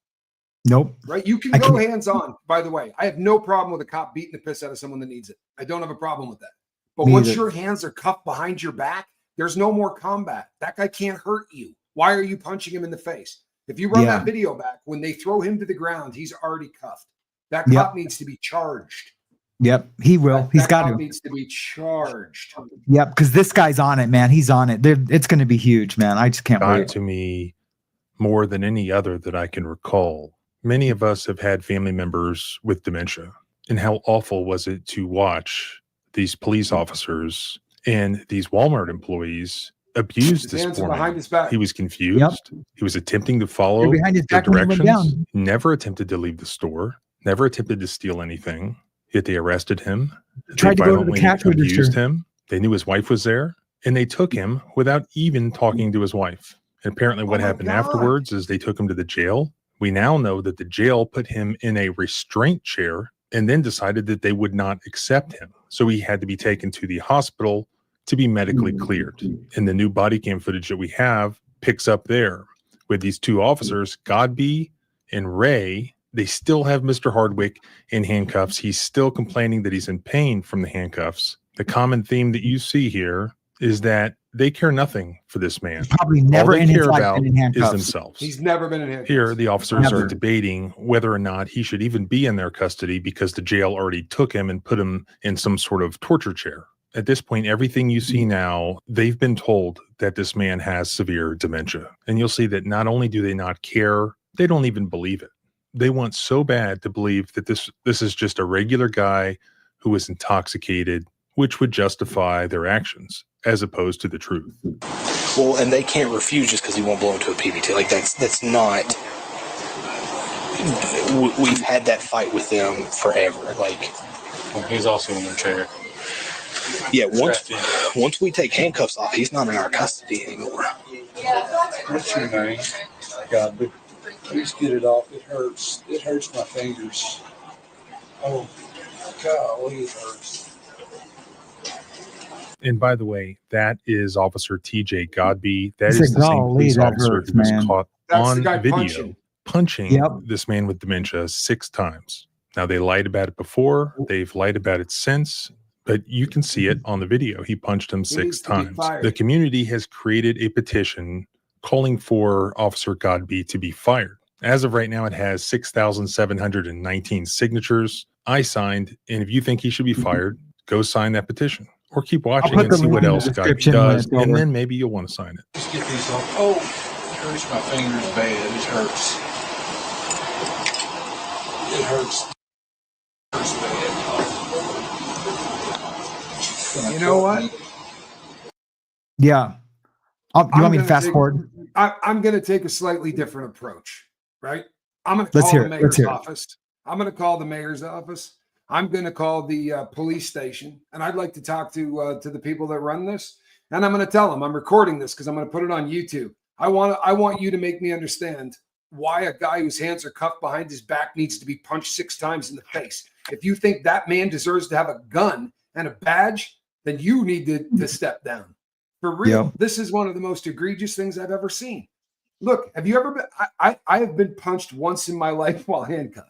Nope. Right? You can go hands on, by the way. I have no problem with a cop beating the piss out of someone that needs it. I don't have a problem with that. But once your hands are cuffed behind your back, there's no more combat. That guy can't hurt you. Why are you punching him in the face? If you run that video back, when they throw him to the ground, he's already cuffed. That cop needs to be charged. Yep, he will. He's got to. Needs to be charged. Yep, because this guy's on it, man. He's on it. It's going to be huge, man. I just can't wait. To me, more than any other that I can recall. Many of us have had family members with dementia, and how awful was it to watch these police officers and these Walmart employees abused this poor man. He was confused. He was attempting to follow the directions. Never attempted to leave the store. Never attempted to steal anything. Yet they arrested him. Tried to go to the cash abused register. him. They knew his wife was there, and they took him without even talking to his wife. And apparently, what happened afterwards is they took him to the jail. We now know that the jail put him in a restraint chair and then decided that they would not accept him. So he had to be taken to the hospital to be medically cleared. And the new body cam footage that we have picks up there. With these two officers, Godby and Ray, they still have Mr. Hardwick in handcuffs. He's still complaining that he's in pain from the handcuffs. The common theme that you see here is that they care nothing for this man. Probably never All they in his care life about been in handcuffs. is themselves. He's never been in handcuffs. Here, the officers Never. are debating whether or not he should even be in their custody because the jail already took him and put him in some sort of torture chair. At this point, everything you see now, they've been told that this man has severe dementia. And you'll see that not only do they not care, they don't even believe it. They want so bad to believe that this is just a regular guy who is intoxicated, which would justify their actions, as opposed to the truth. Well, and they can't refuse just because he won't blow into a PBT. Like, that's not... We've had that fight with them forever. Like, Well, he's also in their chair. yeah, once we take handcuffs off, he's not in our custody anymore. What's your name? God, please get it off. It hurts. It hurts my fingers. Oh, golly, it hurts. And by the way, that is Officer TJ Godby. That I is said, the same golly, police that officer hurts, who was man. caught That's on the guy video punching Yep. this man with dementia 6 times. Now, they lied about it before. They've lied about it since. But you can see it on the video. He punched him He 6 needs to be times. fired. The community has created a petition calling for Officer Godby to be fired. As of right now, it has 6,719 signatures. I signed, and if you think he should be fired, go sign that petition. Or keep watching put and the see link what in the else Godby description when does, it's over. and then maybe you'll want to sign it. Just get these off. Oh, it hurts my fingers bad. It hurts. It hurts. It hurts bad. You know what? Yeah. You want me to fast forward? I'm going to take a slightly different approach, right? I'm going to Let's call hear the it. mayor's Let's hear it. office. I'm going to call the mayor's office. I'm going to call the police station, and I'd like to talk to the people that run this. And I'm going to tell them I'm recording this because I'm going to put it on YouTube. I want you to make me understand why a guy whose hands are cuffed behind his back needs to be punched 6 times in the face. If you think that man deserves to have a gun and a badge, then you need to step down. For real, This is one of the most egregious things I've ever seen. Look, have you ever been? I have been punched once in my life while handcuffed.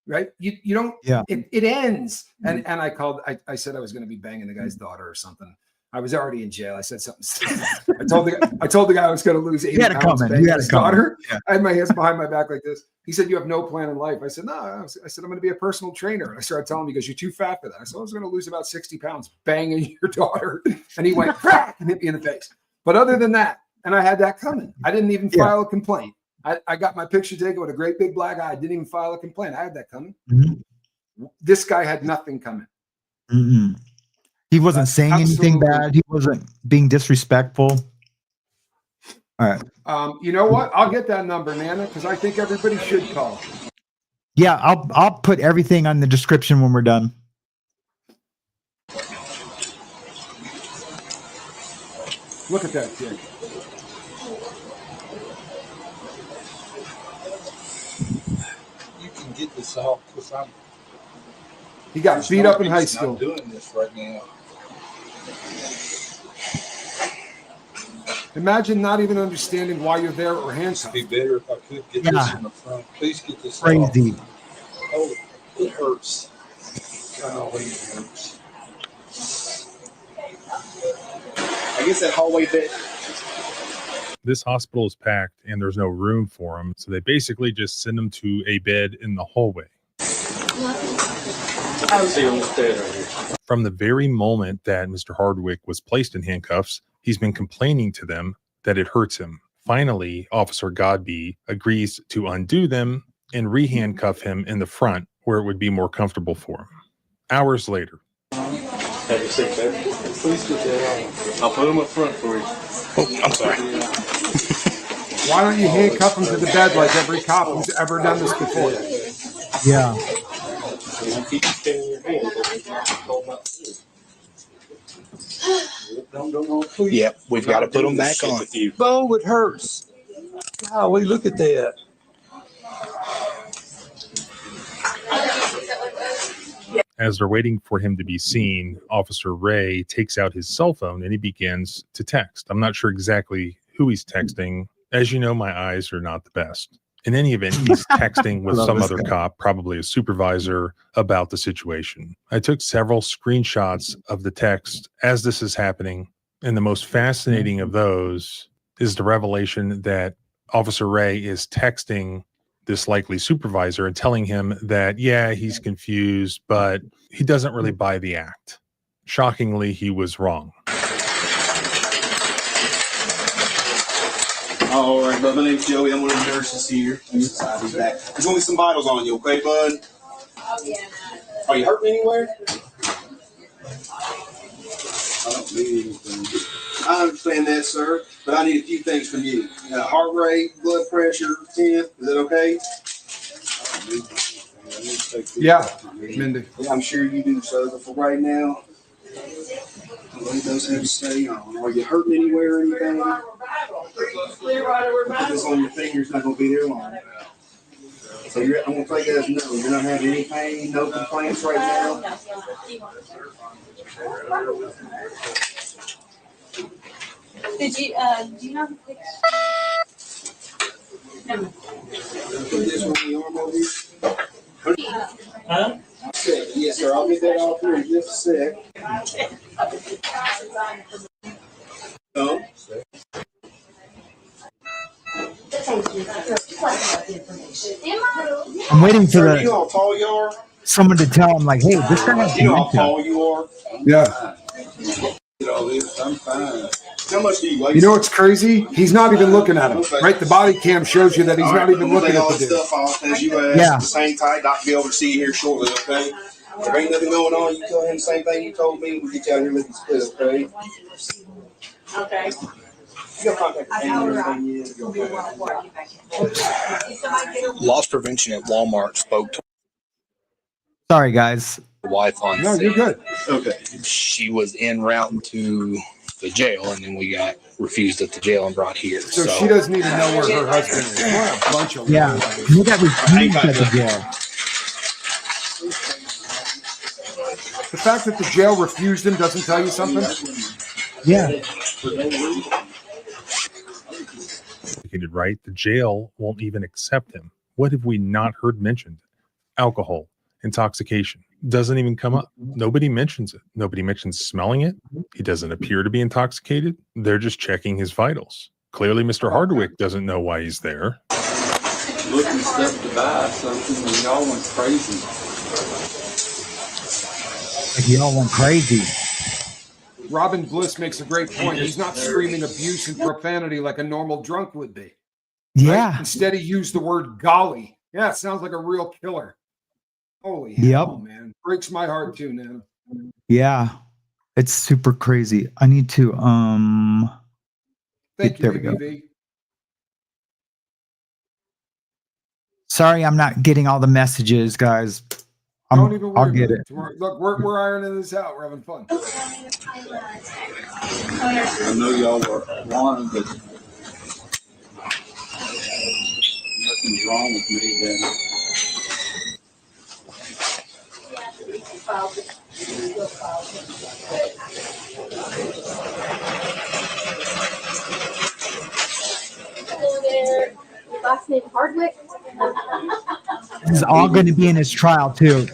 Right? You don't. Yeah. It ends. And I called. I said I was going to be banging the guy's daughter or something. I was already in jail. I said something. I told the guy I was going to lose 80 pounds banging his daughter. Yeah. I had my hands behind my back like this. He said, "You have no plan in life." I said, "No." I said, "I'm going to be a personal trainer." And I started telling him, he goes, "You're too fat for that." I said, "I was going to lose about 60 pounds banging your daughter." And he went crack and hit me in the face. But other than that, and I had that coming. I didn't even file a complaint. I got my picture taken with a great big black eye. I didn't even file a complaint. I had that coming. Mm-hmm. This guy had nothing coming. Mm-hmm. He wasn't saying anything bad. He wasn't being disrespectful. All right. You know what? I'll get that number, Nana, because I think everybody should call. Yeah, I'll put everything on the description when we're done. Look at that kid. You can get this off because He got beat up in high school. I'm doing this right now. Imagine not even understanding why you're there or handcuffed. It'd be better if I could get this in the front. Please get this Crazy. off. Oh, it hurts. Golly, it hurts. I guess that hallway bit. This hospital is packed and there's no room for him. So they basically just send him to a bed in the hallway. From the very moment that Mr. Hardwick was placed in handcuffs, he's been complaining to them that it hurts him. Finally, Officer Godby agrees to undo them and re-handcuff him in the front where it would be more comfortable for him. Hours later. Have your seat, baby. Please get that on. I'll put them up front for you. Oh, I'm sorry. Why don't you handcuff him to the bed like every cop who's ever done this before? Yeah. Yep, we've got to put them back on. Oh, it hurts. Golly, look at that. As they're waiting for him to be seen, Officer Ray takes out his cell phone and he begins to text. I'm not sure exactly who he's texting, As you know, my eyes are not the best. In any event, he's texting with some other cop, probably a supervisor, about the situation. I took several screenshots of the text as this is happening, and the most fascinating of those is the revelation that Officer Ray is texting this likely supervisor and telling him that, yeah, he's confused, but he doesn't really buy the act. Shockingly, he was wrong. All right, bud. My name's Joey. I'm one of the nurses here. Society's back. There's only some vitals on you, okay, bud? Are you hurting anywhere? I don't need anything. I understand that, sir, but I need a few things from you. Heart rate, blood pressure, temp. Is that okay? Yeah, Mindy. I'm sure you do, sir, but for right now, it does have to stay on. Are you hurting anywhere or anything? Put this on your finger. It's not going to be there long. So I'm going to take it as no. You're not having any pain, no complaints right now? Did you, do you know the picture? Put this one on the arm over here. Huh? Yes, sir. I'll get that off here in just a sec. No. I'm waiting for Sir, you know how tall you are? someone to tell him, like, hey, this guy has You know how dementia. tall you are? Yeah. All this. I'm fine. How much do you weigh? You know what's crazy? He's not even looking at him, right? The body cam shows you that he's not even looking at all the the dude. stuff off as you asked. Yeah. The same time, Doc will be able to see you here shortly, okay? If there ain't nothing going on, you tell him the same thing you told me. We'll get you out here looking split, okay? Okay. You got contact with Amy or anything yet? Loss prevention at Walmart spoke to Sorry, guys. the wife on No, you're good. Okay. She was en route to the jail, and then we got refused at the jail and brought here. So she doesn't even know where her husband is. What a bunch of Yeah, you got refused at the jail. The fact that the jail refused him doesn't tell you something? Yeah. Right? The jail won't even accept him. What have we not heard mentioned? Alcohol, intoxication doesn't even come up. Nobody mentions it. Nobody mentions smelling it. He doesn't appear to be intoxicated. They're just checking his vitals. Clearly, Mr. Hardwick doesn't know why he's there. Looking stuff to buy something, and y'all went crazy. Like, y'all went crazy. Robin Bliss makes a great point. He's not screaming abuse and profanity like a normal drunk would be. Yeah. Right? Instead, he used the word golly. Yeah, it sounds like a real killer. Holy Yep. hell, man. Breaks my heart too, man. Yeah. It's super crazy. I need to Thank you, there we go. BBV. Sorry, I'm not getting all the messages, guys. Don't even I'll worry get about it. Look, we're ironing this out. We're having fun. I know y'all were wanting, but nothing's wrong with me then. Hello there. Last name Hardwick. This is all going to be in his trial too.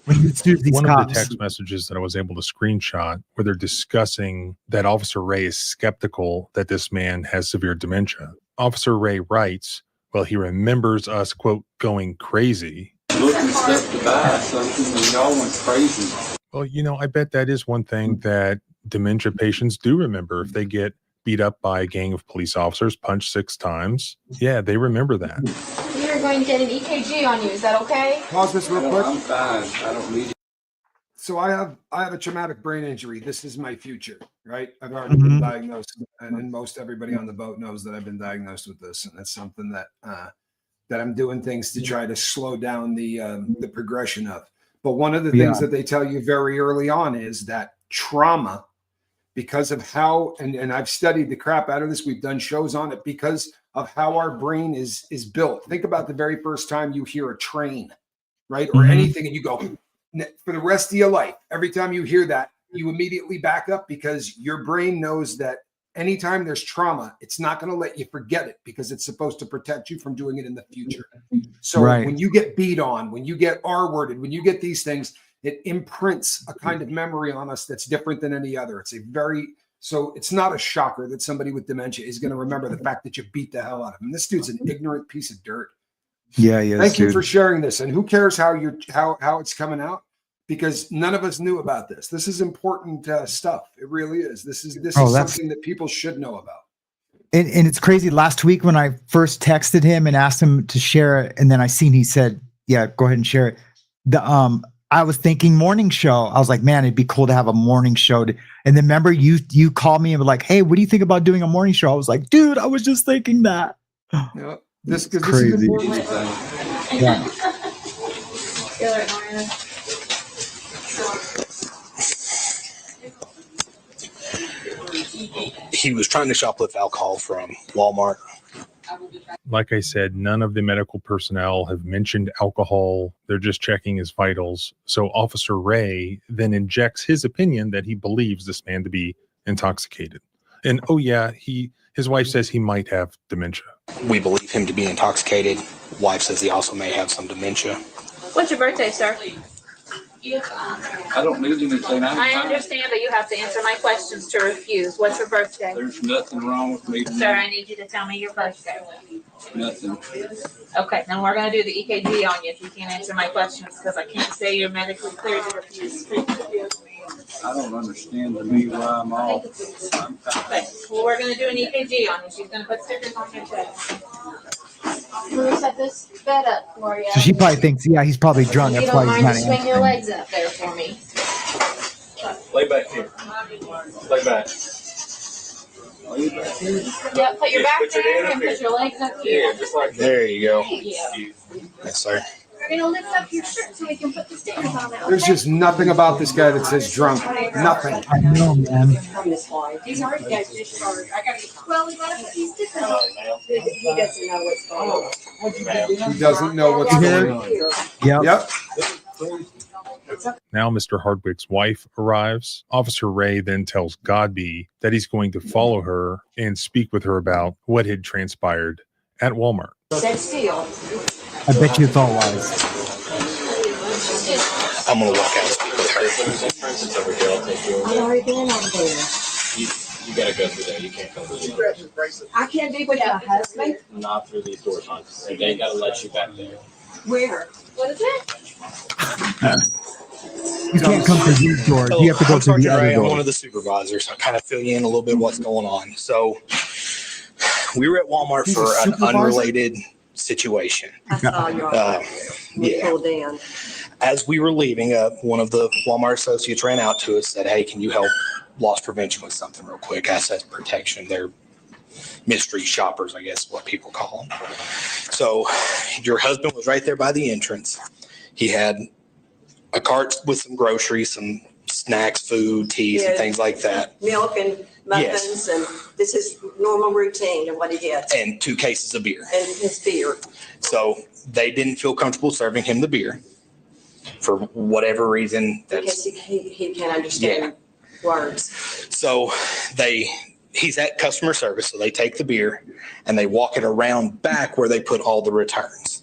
When you sue these One cops. of the text messages that I was able to screenshot where they're discussing that Officer Ray is skeptical that this man has severe dementia. Officer Ray writes, well, he remembers us, quote, going crazy. Looking stuff to buy something, and y'all went crazy. Well, you know, I bet that is one thing that dementia patients do remember. If they get beat up by a gang of police officers, punched 6 times, yeah, they remember that. We are going to get an EKG on you. Is that okay? Pause this real quick. I'm fine. I don't need it. So I have a traumatic brain injury. This is my future, right? I've already been diagnosed, and most everybody on the boat knows that I've been diagnosed with this, and that's something that that I'm doing things to try to slow down the progression of. But one of the things that they tell you very early on is that trauma, because of how, and I've studied the crap out of this, we've done shows on it, because of how our brain is built. Think about the very first time you hear a train, right? Or anything, and you go, for the rest of your life, every time you hear that, you immediately back up because your brain knows that anytime there's trauma, it's not going to let you forget it because it's supposed to protect you from doing it in the future. So when you get beat on, when you get R-worded, when you get these things, it imprints a kind of memory on us that's different than any other. So it's not a shocker that somebody with dementia is going to remember the fact that you beat the hell out of him. This dude's an ignorant piece of dirt. Yeah. Thank you for sharing this. And who cares how it's coming out? Because none of us knew about this. This is important stuff. It really is. This is something that people should know about. And it's crazy. Last week when I first texted him and asked him to share it, and then he said, "Yeah, go ahead and share it." I was thinking morning show. I was like, man, it'd be cool to have a morning show. And then remember, you called me and were like, "Hey, what do you think about doing a morning show?" I was like, "Dude, I was just thinking that." Yeah, this is crazy. Yeah. He was trying to shoplift alcohol from Walmart. Like I said, none of the medical personnel have mentioned alcohol. They're just checking his vitals. So Officer Ray then injects his opinion that he believes this man to be intoxicated. And his wife says he might have dementia. We believe him to be intoxicated. Wife says he also may have some dementia. What's your birthday, sir? I don't need anything. I understand, but you have to answer my questions to refuse. What's your birthday? There's nothing wrong with me. Sir, I need you to tell me your birthday. Nothing. Okay, then we're going to do the EKG on you if you can't answer my questions because I can't say you're medically clear to refuse. I don't understand to me why I'm off. Okay, well, we're going to do an EKG on you. She's going to put stickers on your chest. I'm going to set this bed up for you. So she probably thinks, he's probably drunk. That's why he's not swing your answering. legs up there for me. Lay back here. Lay back. Yep, put your back there and put your legs up here. There you go. Thank you. Yes, sir. We're going to lift up your shirt so we can put the stickers on it. There's just nothing about this guy that says drunk. Nothing. I know, man. He's already got discharged. Well, we got to put these stickers on it. He doesn't know what's going on. He doesn't know what's going on. Yep. Now Mr. Hardwick's wife arrives. Officer Ray then tells Godby that he's going to follow her and speak with her about what had transpired at Walmart. Sit still. I bet you it's all lies. I'm going to walk out and speak with her. I've already been over there. You gotta go through there. You can't go through there. I can't be with my husband. Not through these doors, hon. They gotta let you back there. Where? What is it? You can't come through these doors. You have to go through the other I'm one door. of the supervisors. I kind of fill you in a little bit what's going on. So we were at Walmart for an unrelated situation. I saw your pulled in. As we were leaving, one of the Walmart associates ran out to us, said, "Hey, can you help loss prevention with something real quick?" Asset protection. They're mystery shoppers, I guess, what people call them. So your husband was right there by the entrance. He had a cart with some groceries, some snacks, food, teas, and things like that. Milk and muffins, and this is normal routine of what he gets. And 2 cases of beer. And his beer. So they didn't feel comfortable serving him the beer for whatever reason. Because he can't understand words. So he's at customer service, so they take the beer and they walk it around back where they put all the returns.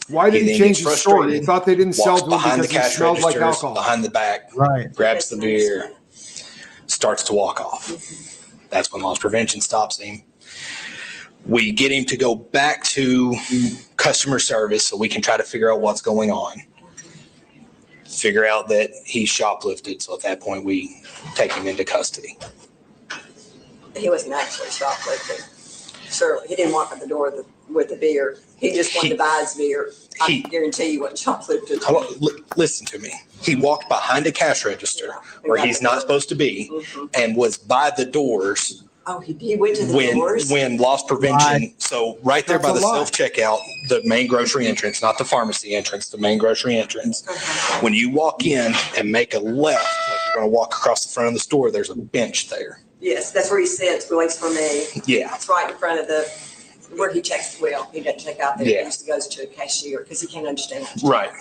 Why did he change the store? He thought they didn't sell to him behind the because he cash smelled like registers, alcohol. behind the back, right? Grabs the beer, starts to walk off. That's when loss prevention stops him. We get him to go back to customer service so we can try to figure out what's going on. Figure out that he shoplifted. So at that point, we take him into custody. He wasn't actually shoplifting. Surely. He didn't walk out the door with the beer. He just wanted to buy his beer. I guarantee you wasn't shoplifting. Listen to me. He walked behind a cash register where he's not supposed to be and was by the doors. Oh, he went to the doors? When loss prevention, so right there by the self-checkout, the main grocery entrance, not the pharmacy entrance, the main grocery entrance. When you walk in and make a left, like you're going to walk across the front of the store, there's a bench there. Yes, that's where he sits, waits for me. Yeah. It's right in front of where he checks the wheel. He doesn't check out there. Yeah. He just goes to a cashier because he can't understand. Right.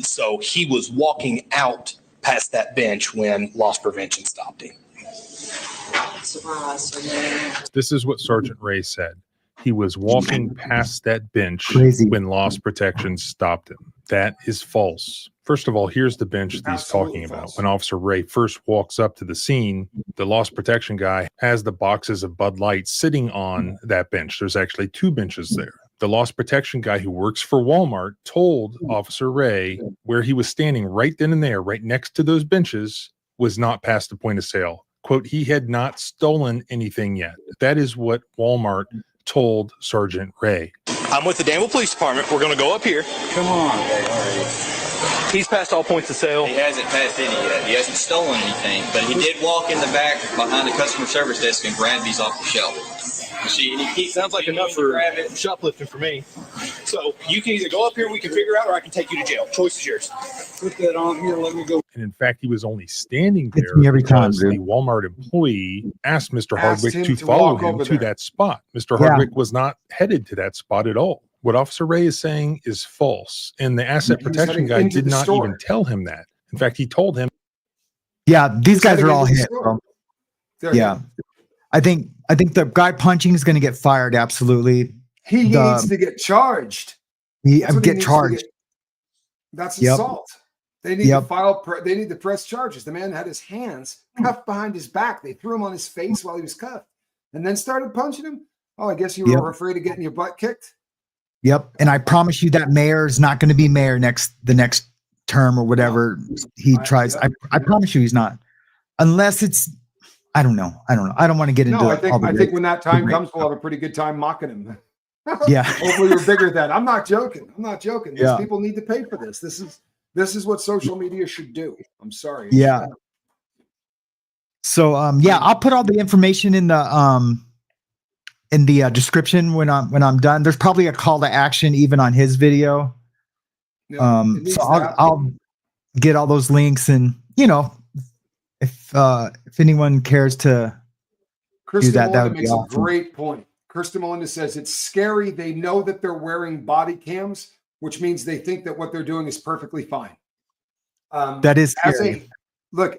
So he was walking out past that bench when loss prevention stopped him. Surprise for me. This is what Sergeant Ray said. He was walking past that bench when loss protection stopped him. That is false. First of all, here's the bench that he's talking about. When Officer Ray first walks up to the scene, the loss protection guy has the boxes of Bud Light sitting on that bench. There's actually 2 benches there. The loss protection guy who works for Walmart told Officer Ray where he was standing right then and there, right next to those benches, was not past the point of sale. Quote, he had not stolen anything yet. That is what Walmart told Sergeant Ray. I'm with the Danville Police Department. We're going to go up here. Come on. He's passed all points of sale. He hasn't passed any yet. He hasn't stolen anything, but he did walk in the back behind the customer service desk and grab these off the shelf. See, and he keeps Sounds like enough for shoplifting for me. So you can either go up here, we can figure out, or I can take you to jail. Choice is yours. Put that on here. Let me go. And in fact, he was only standing there It's me every time, because dude. the Walmart employee asked Mr. Asked Hardwick him to to follow walk him over to there. that spot. Mr. Hardwick was not headed to that spot at all. What Officer Ray is saying is false. And the asset He was protection heading guy into did the not store. even tell him that. In fact, he told him. Yeah, these guys heading are all into the hit, store. bro. There you Yeah. go. I think the guy punching is going to get fired. Absolutely. He The- needs to get charged. He That's what he get needs to charged. get. That's Yep. assault. They need Yep. to file. They need to press charges. The man had his hands cuffed behind his back. They threw him on his face while he was cuffed, and then started punching him. Oh, I guess you were Yep. afraid of getting your butt kicked. Yep. And I promise you that mayor is not going to be mayor the next term or whatever he tries. I promise you he's not. Unless it's, I don't know. I don't want to get into No, I all the think when that time the comes, we'll have a pretty good time mocking him. Yeah. Hopefully we're bigger than. I'm not joking. These Yeah. people need to pay for this. This is what social media should do. I'm sorry. Yeah. So yeah, I'll put all the information in the description when I'm done. There's probably a call to action even on his video. Yeah, it needs So to I'll get all those links, and if anyone cares to Krista do that Melinda would be makes awesome. a great point. Krista Melinda says it's scary. They know that they're wearing body cams, which means they think that what they're doing is perfectly fine. That is scary.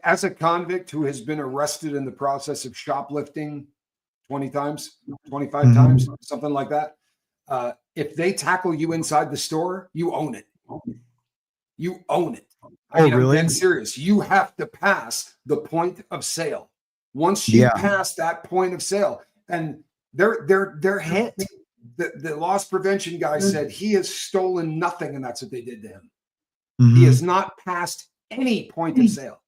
As a convict who has been arrested in the process of shoplifting 20 times, 25 times, something like that. If they tackle you inside the store, you own it. You own it. Oh, really? I'm dead serious. You have to pass the point of sale. Once you pass that point of sale, and they're hit. The loss prevention guy said he has stolen nothing, and that's what they did to him. He has not passed any point of sale,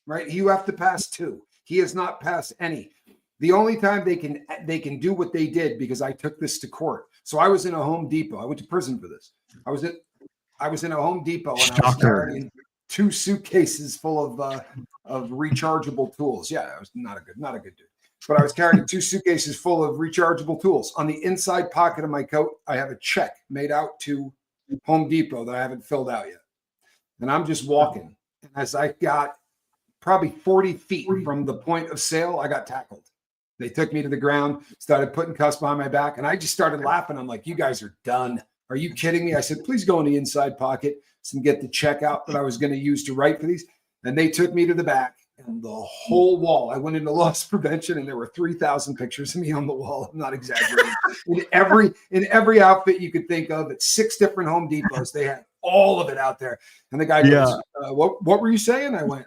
right? You have to pass 2. He has not passed any. The only time they can do what they did, because I took this to court. So I was in a Home Depot. I went to prison for this. I was in a Home Depot, and I was carrying 2 suitcases full of rechargeable tools. Yeah, I was not a good dude. But I was carrying 2 suitcases full of rechargeable tools. On the inside pocket of my coat, I have a check made out to Home Depot that I haven't filled out yet. And I'm just walking. And as I got probably 40 feet from the point of sale, I got tackled. They took me to the ground, started putting cuffs behind my back, and I just started laughing. I'm like, you guys are done. Are you kidding me? I said, please go in the inside pocket and get the check out that I was going to use to write for these. And they took me to the back, and the whole wall, I went into loss prevention, and there were 3,000 pictures of me on the wall. I'm not exaggerating. in every outfit you could think of, at 6 different Home Depots, they had all of it out there. And the guy goes, what were you saying? I went,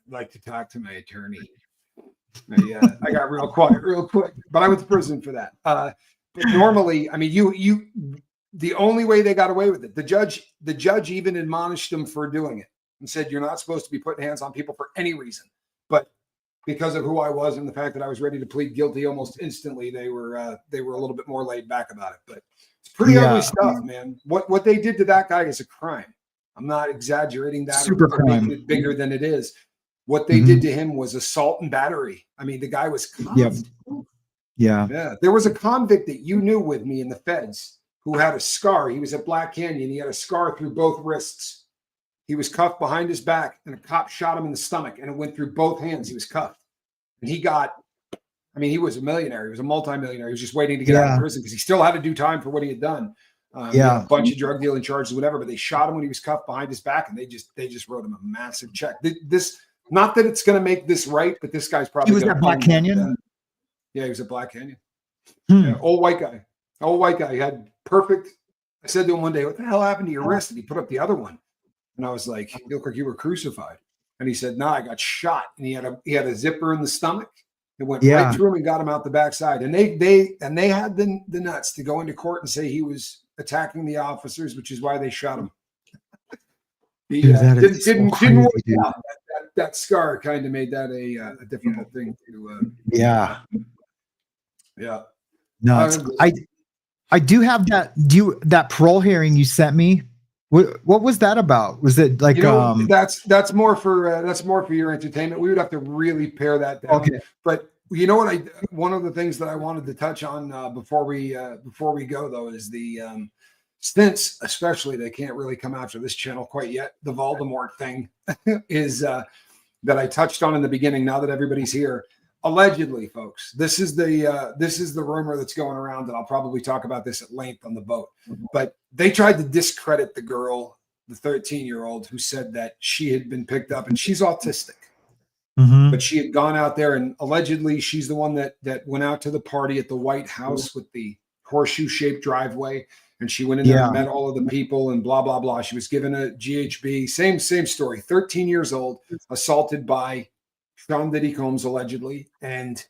I'd like to talk to my attorney. I got real quiet real quick, but I went to prison for that. But normally, I mean, the only way they got away with it, the judge even admonished them for doing it and said, you're not supposed to be putting hands on people for any reason. But because of who I was and the fact that I was ready to plead guilty almost instantly, they were a little bit more laid back about it. But it's pretty ugly stuff, man. What they did to that guy is a crime. I'm not exaggerating that or making it bigger than it is. What they did to him was assault and battery. I mean, the guy was cuffed. Yeah. There was a convict that you knew with me in the feds who had a scar. He was at Black Canyon. He had a scar through both wrists. He was cuffed behind his back, and a cop shot him in the stomach, and it went through both hands. He was cuffed. And he was a millionaire. He was a multimillionaire. He was just waiting to get out of prison because he still had to do time for what he had done. A bunch of drug dealing charges, whatever, but they shot him when he was cuffed behind his back, and they just wrote him a massive check. Not that it's going to make this right, but this guy's probably. He was at Black Canyon. Yeah, he was at Black Canyon. Hmm. Yeah, old white guy. Old white guy. He had perfect. I said to him one day, "What the hell happened to your wrist?" And he put up the other one, and I was like, "You look like you were crucified." And he said, "No, I got shot." And he had a zipper in the stomach. It went right through him and got him out the backside. And they had the nuts to go into court and say he was attacking the officers, which is why they shot him. Didn't work out. That scar kind of made that a difficult thing to. Yeah. No, I do have that. That parole hearing you sent me? What was that about? Was it like that's more for your entertainment. We would have to really pare that down. Okay. But you know what? One of the things that I wanted to touch on before we go though is the stints, especially they can't really come after this channel quite yet. The Voldemort thing is that I touched on in the beginning. Now that everybody's here, allegedly, folks, this is the rumor that's going around, and I'll probably talk about this at length on the boat. But they tried to discredit the girl, the 13-year-old, who said that she had been picked up, and she's autistic. Mm-hmm. But she had gone out there, and allegedly she's the one that went out to the party at the White House with the horseshoe-shaped driveway, and she went in there and met all of the people and blah, blah, blah. She was given a GHB. Same story. 13 years old, assaulted by Sean Diddy Combs, allegedly, and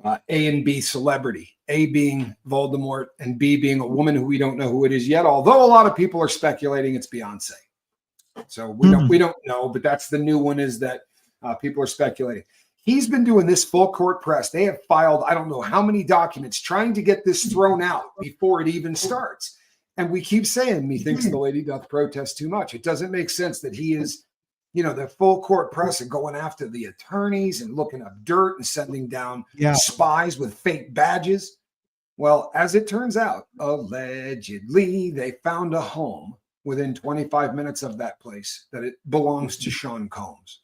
A and B celebrity. A being Voldemort and B being a woman who we don't know who it is yet, although a lot of people are speculating it's Beyonce. So we don't know, but that's the new one, is that people are speculating. He's been doing this full court press. They have filed, I don't know how many documents trying to get this thrown out before it even starts. And we keep saying, methinks the lady doth protest too much. It doesn't make sense that he is, the full court press and going after the attorneys and looking up dirt and sending down spies with fake badges. Well, as it turns out, allegedly, they found a home within 25 minutes of that place that it belongs to Sean Combs.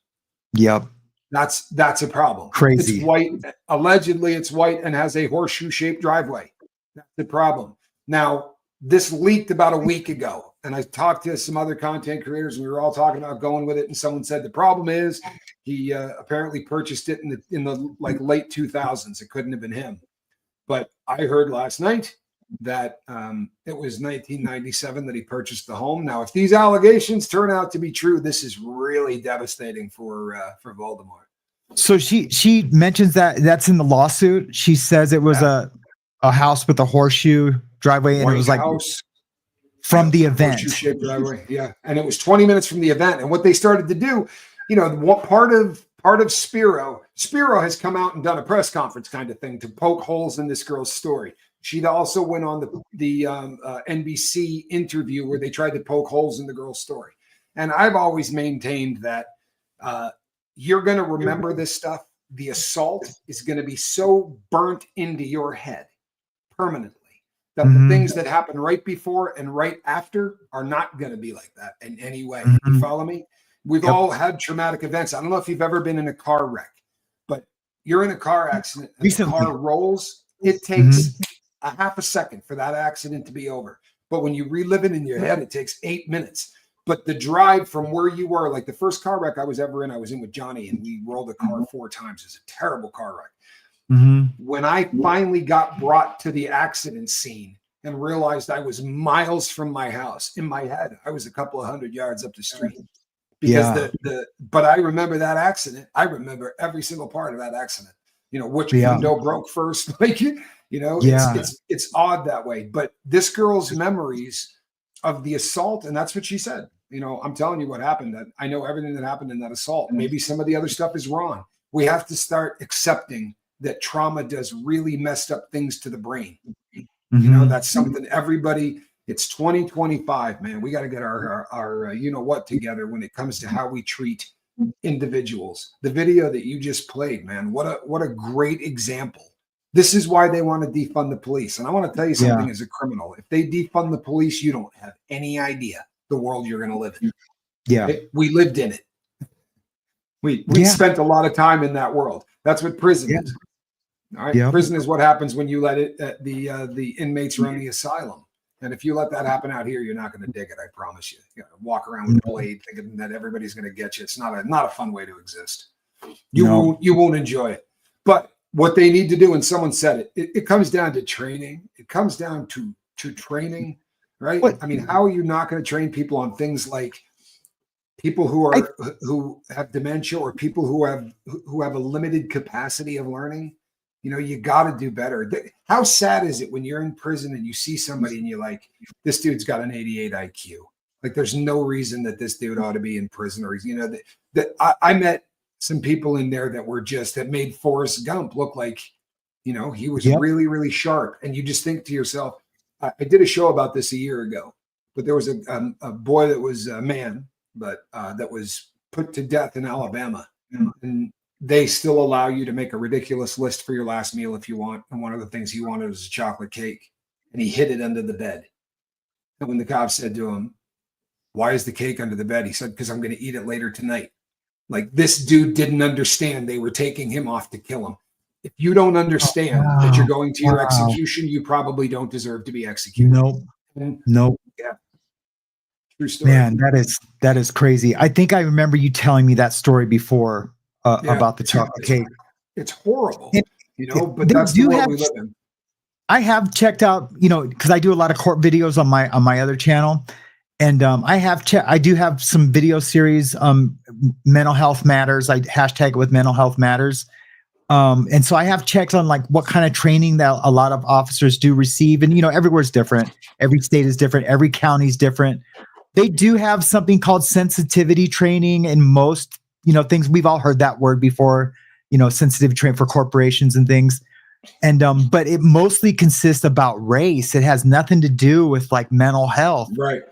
Yep. That's a problem. Crazy. It's white. Allegedly, it's white and has a horseshoe-shaped driveway. That's the problem. Now, this leaked about a week ago, and I talked to some other content creators, and we were all talking about going with it. And someone said the problem is he apparently purchased it in the like late 2000s. It couldn't have been him. But I heard last night that it was 1997 that he purchased the home. Now, if these allegations turn out to be true, this is really devastating for Voldemort. So she mentions that's in the lawsuit. She says it was a house with a horseshoe driveway, and it was like from the event. Horseshoe-shaped driveway. Yeah, and it was 20 minutes from the event. And what they started to do, what part of Spiro has come out and done a press conference kind of thing to poke holes in this girl's story. She also went on the NBC interview where they tried to poke holes in the girl's story. And I've always maintained that you're going to remember this stuff. The assault is going to be so burnt into your head permanently that the things that happen right before and right after are not going to be like that in any way. You follow me? We've all had traumatic events. I don't know if you've ever been in a car wreck, but you're in a car accident and the car rolls. It takes a half a second for that accident to be over. But when you relive it in your head, it takes 8 minutes. But the drive from where you were, like the first car wreck I was in with Johnny, and we rolled a car 4 times. It was a terrible car wreck. When I finally got brought to the accident scene and realized I was miles from my house, in my head, I was a couple of 100 yards up the street. Because but I remember that accident. I remember every single part of that accident. Which window broke first, it's odd that way. But this girl's memories of the assault, and that's what she said. I'm telling you what happened. That I know everything that happened in that assault. Maybe some of the other stuff is wrong. We have to start accepting that trauma does really messed up things to the brain. That's something everybody. It's 2025, man. We got to get our what together when it comes to how we treat individuals. The video that you just played, man, what a great example. This is why they want to defund the police. And I want to tell you something as a criminal. If they defund the police, you don't have any idea the world you're going to live in. Yeah. We lived in it. We spent a lot of time in that world. That's what prison is. All right. Prison is what happens when you let the inmates run the asylum. And if you let that happen out here, you're not going to dig it. I promise you. You know, walk around with a blade thinking that everybody's going to get you. It's not a fun way to exist. You won't enjoy it. But what they need to do, and someone said it comes down to training. It comes down to training, right? I mean, how are you not going to train people on things like people who have dementia or people who have a limited capacity of learning? You know, you got to do better. How sad is it when you're in prison and you see somebody and you're like, this dude's got an 88 IQ. Like, there's no reason that this dude ought to be in prison. Or, you know, I met some people in there that made Forrest Gump look like, you know, he was really, really sharp. And you just think to yourself, I did a show about this a year ago, but there was a boy that was a man, but that was put to death in Alabama. And they still allow you to make a ridiculous list for your last meal if you want. And one of the things he wanted was a chocolate cake. And he hid it under the bed. And when the cop said to him, why is the cake under the bed? He said, because I'm going to eat it later tonight. Like, this dude didn't understand they were taking him off to kill him. If you don't understand that you're going to your execution, you probably don't deserve to be executed. Nope. Yeah. True story. Man, that is crazy. I think I remember you telling me that story before about the chocolate cake. It's horrible, you know, but that's the world we live in. I have checked out, you know, because I do a lot of court videos on my other channel. And I do have some video series, mental health matters. I hashtag it with mental health matters. And so I have checked on like what kind of training that a lot of officers do receive. And, you know, everywhere's different. Every state is different. Every county is different. They do have something called sensitivity training and most, you know, things. We've all heard that word before, you know, sensitivity training for corporations and things. And, but it mostly consists about race. It has nothing to do with like mental health. Right.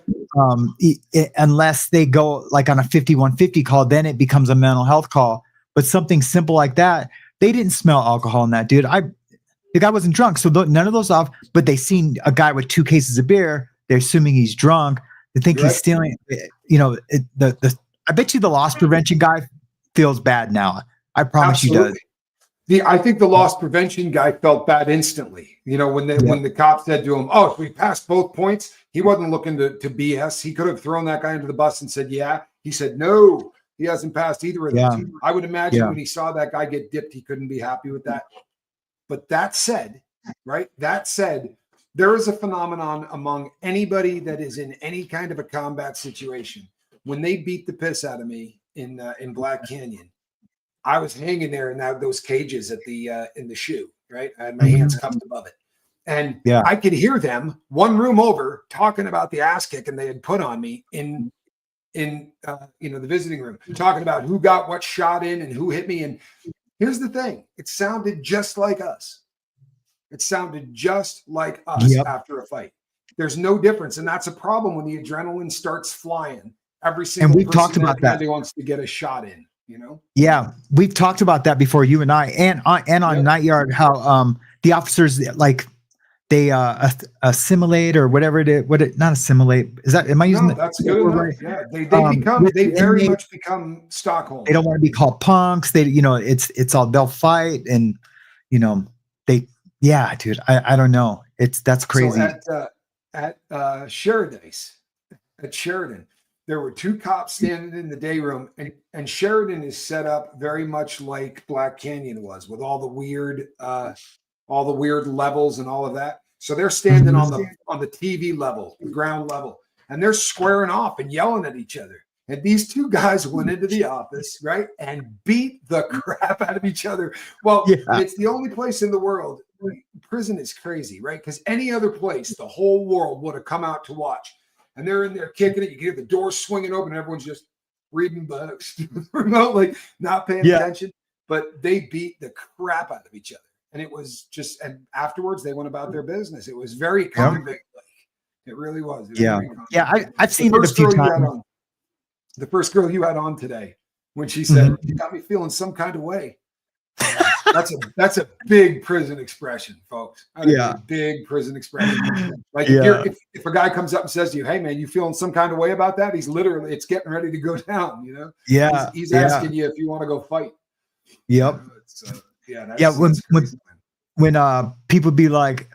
Unless they go like on a 5150 call, then it becomes a mental health call. But something simple like that, they didn't smell alcohol in that dude. The guy wasn't drunk. So none of those off, but they seen a guy with 2 cases of beer. They're assuming he's drunk. They think he's stealing, you know, I bet you the loss prevention guy feels bad now. I promise you does. I think the loss prevention guy felt bad instantly. You know, when the cop said to him, "Oh, if we passed both points," he wasn't looking to BS. He could have thrown that guy into the bus and said, "Yeah." He said, "No, he hasn't passed either of them." I would imagine when he saw that guy get dipped, he couldn't be happy with that. But that said, there is a phenomenon among anybody that is in any kind of a combat situation. When they beat the piss out of me in Black Canyon, I was hanging there in those cages at in the shoe, right? I had my hands cupped above it. And I could hear them one room over talking about the ass kicking they had put on me in the visiting room, talking about who got what shot in and who hit me. And here's the thing. It sounded just like us. After a fight. There's no difference. And that's a problem when the adrenaline starts flying. Every single and we've talked about that. Wants to get a shot in. You know? Yeah, we've talked about that before, you and I, and on Night Yard, how the officers like they assimilate or whatever it is. Not assimilate? Is that? Am I using? No, that's good enough. Right? Yeah, they very much become Stockholm. They don't want to be called punks. They, you know, it's all they'll fight, and you know dude. I don't know. That's crazy. So at Sheridan, there were 2 cops standing in the day room, and Sheridan is set up very much like Black Canyon was, with all the weird levels and all of that. So they're standing on the TV level, the ground level, and they're squaring off and yelling at each other. And these 2 guys went into the office, right, and beat the crap out of each other. Well, it's the only place in the world. Prison is crazy, right? Because any other place, the whole world would have come out to watch. And they're in there kicking it. You can hear the doors swinging open. And everyone's just reading books remotely, not paying attention. But they beat the crap out of each other. And it was just, and afterwards they went about their business. It was very convict-like. It really was. I've seen it a few times. The first girl you had on today, when she said, "You got me feeling some kind of way." That's a big prison expression, folks. A big prison expression. Like if a guy comes up and says to you, "Hey man, you feeling some kind of way about that?" He's literally, it's getting ready to go down. You know. He's asking you if you want to go fight. Yep. When when people be like,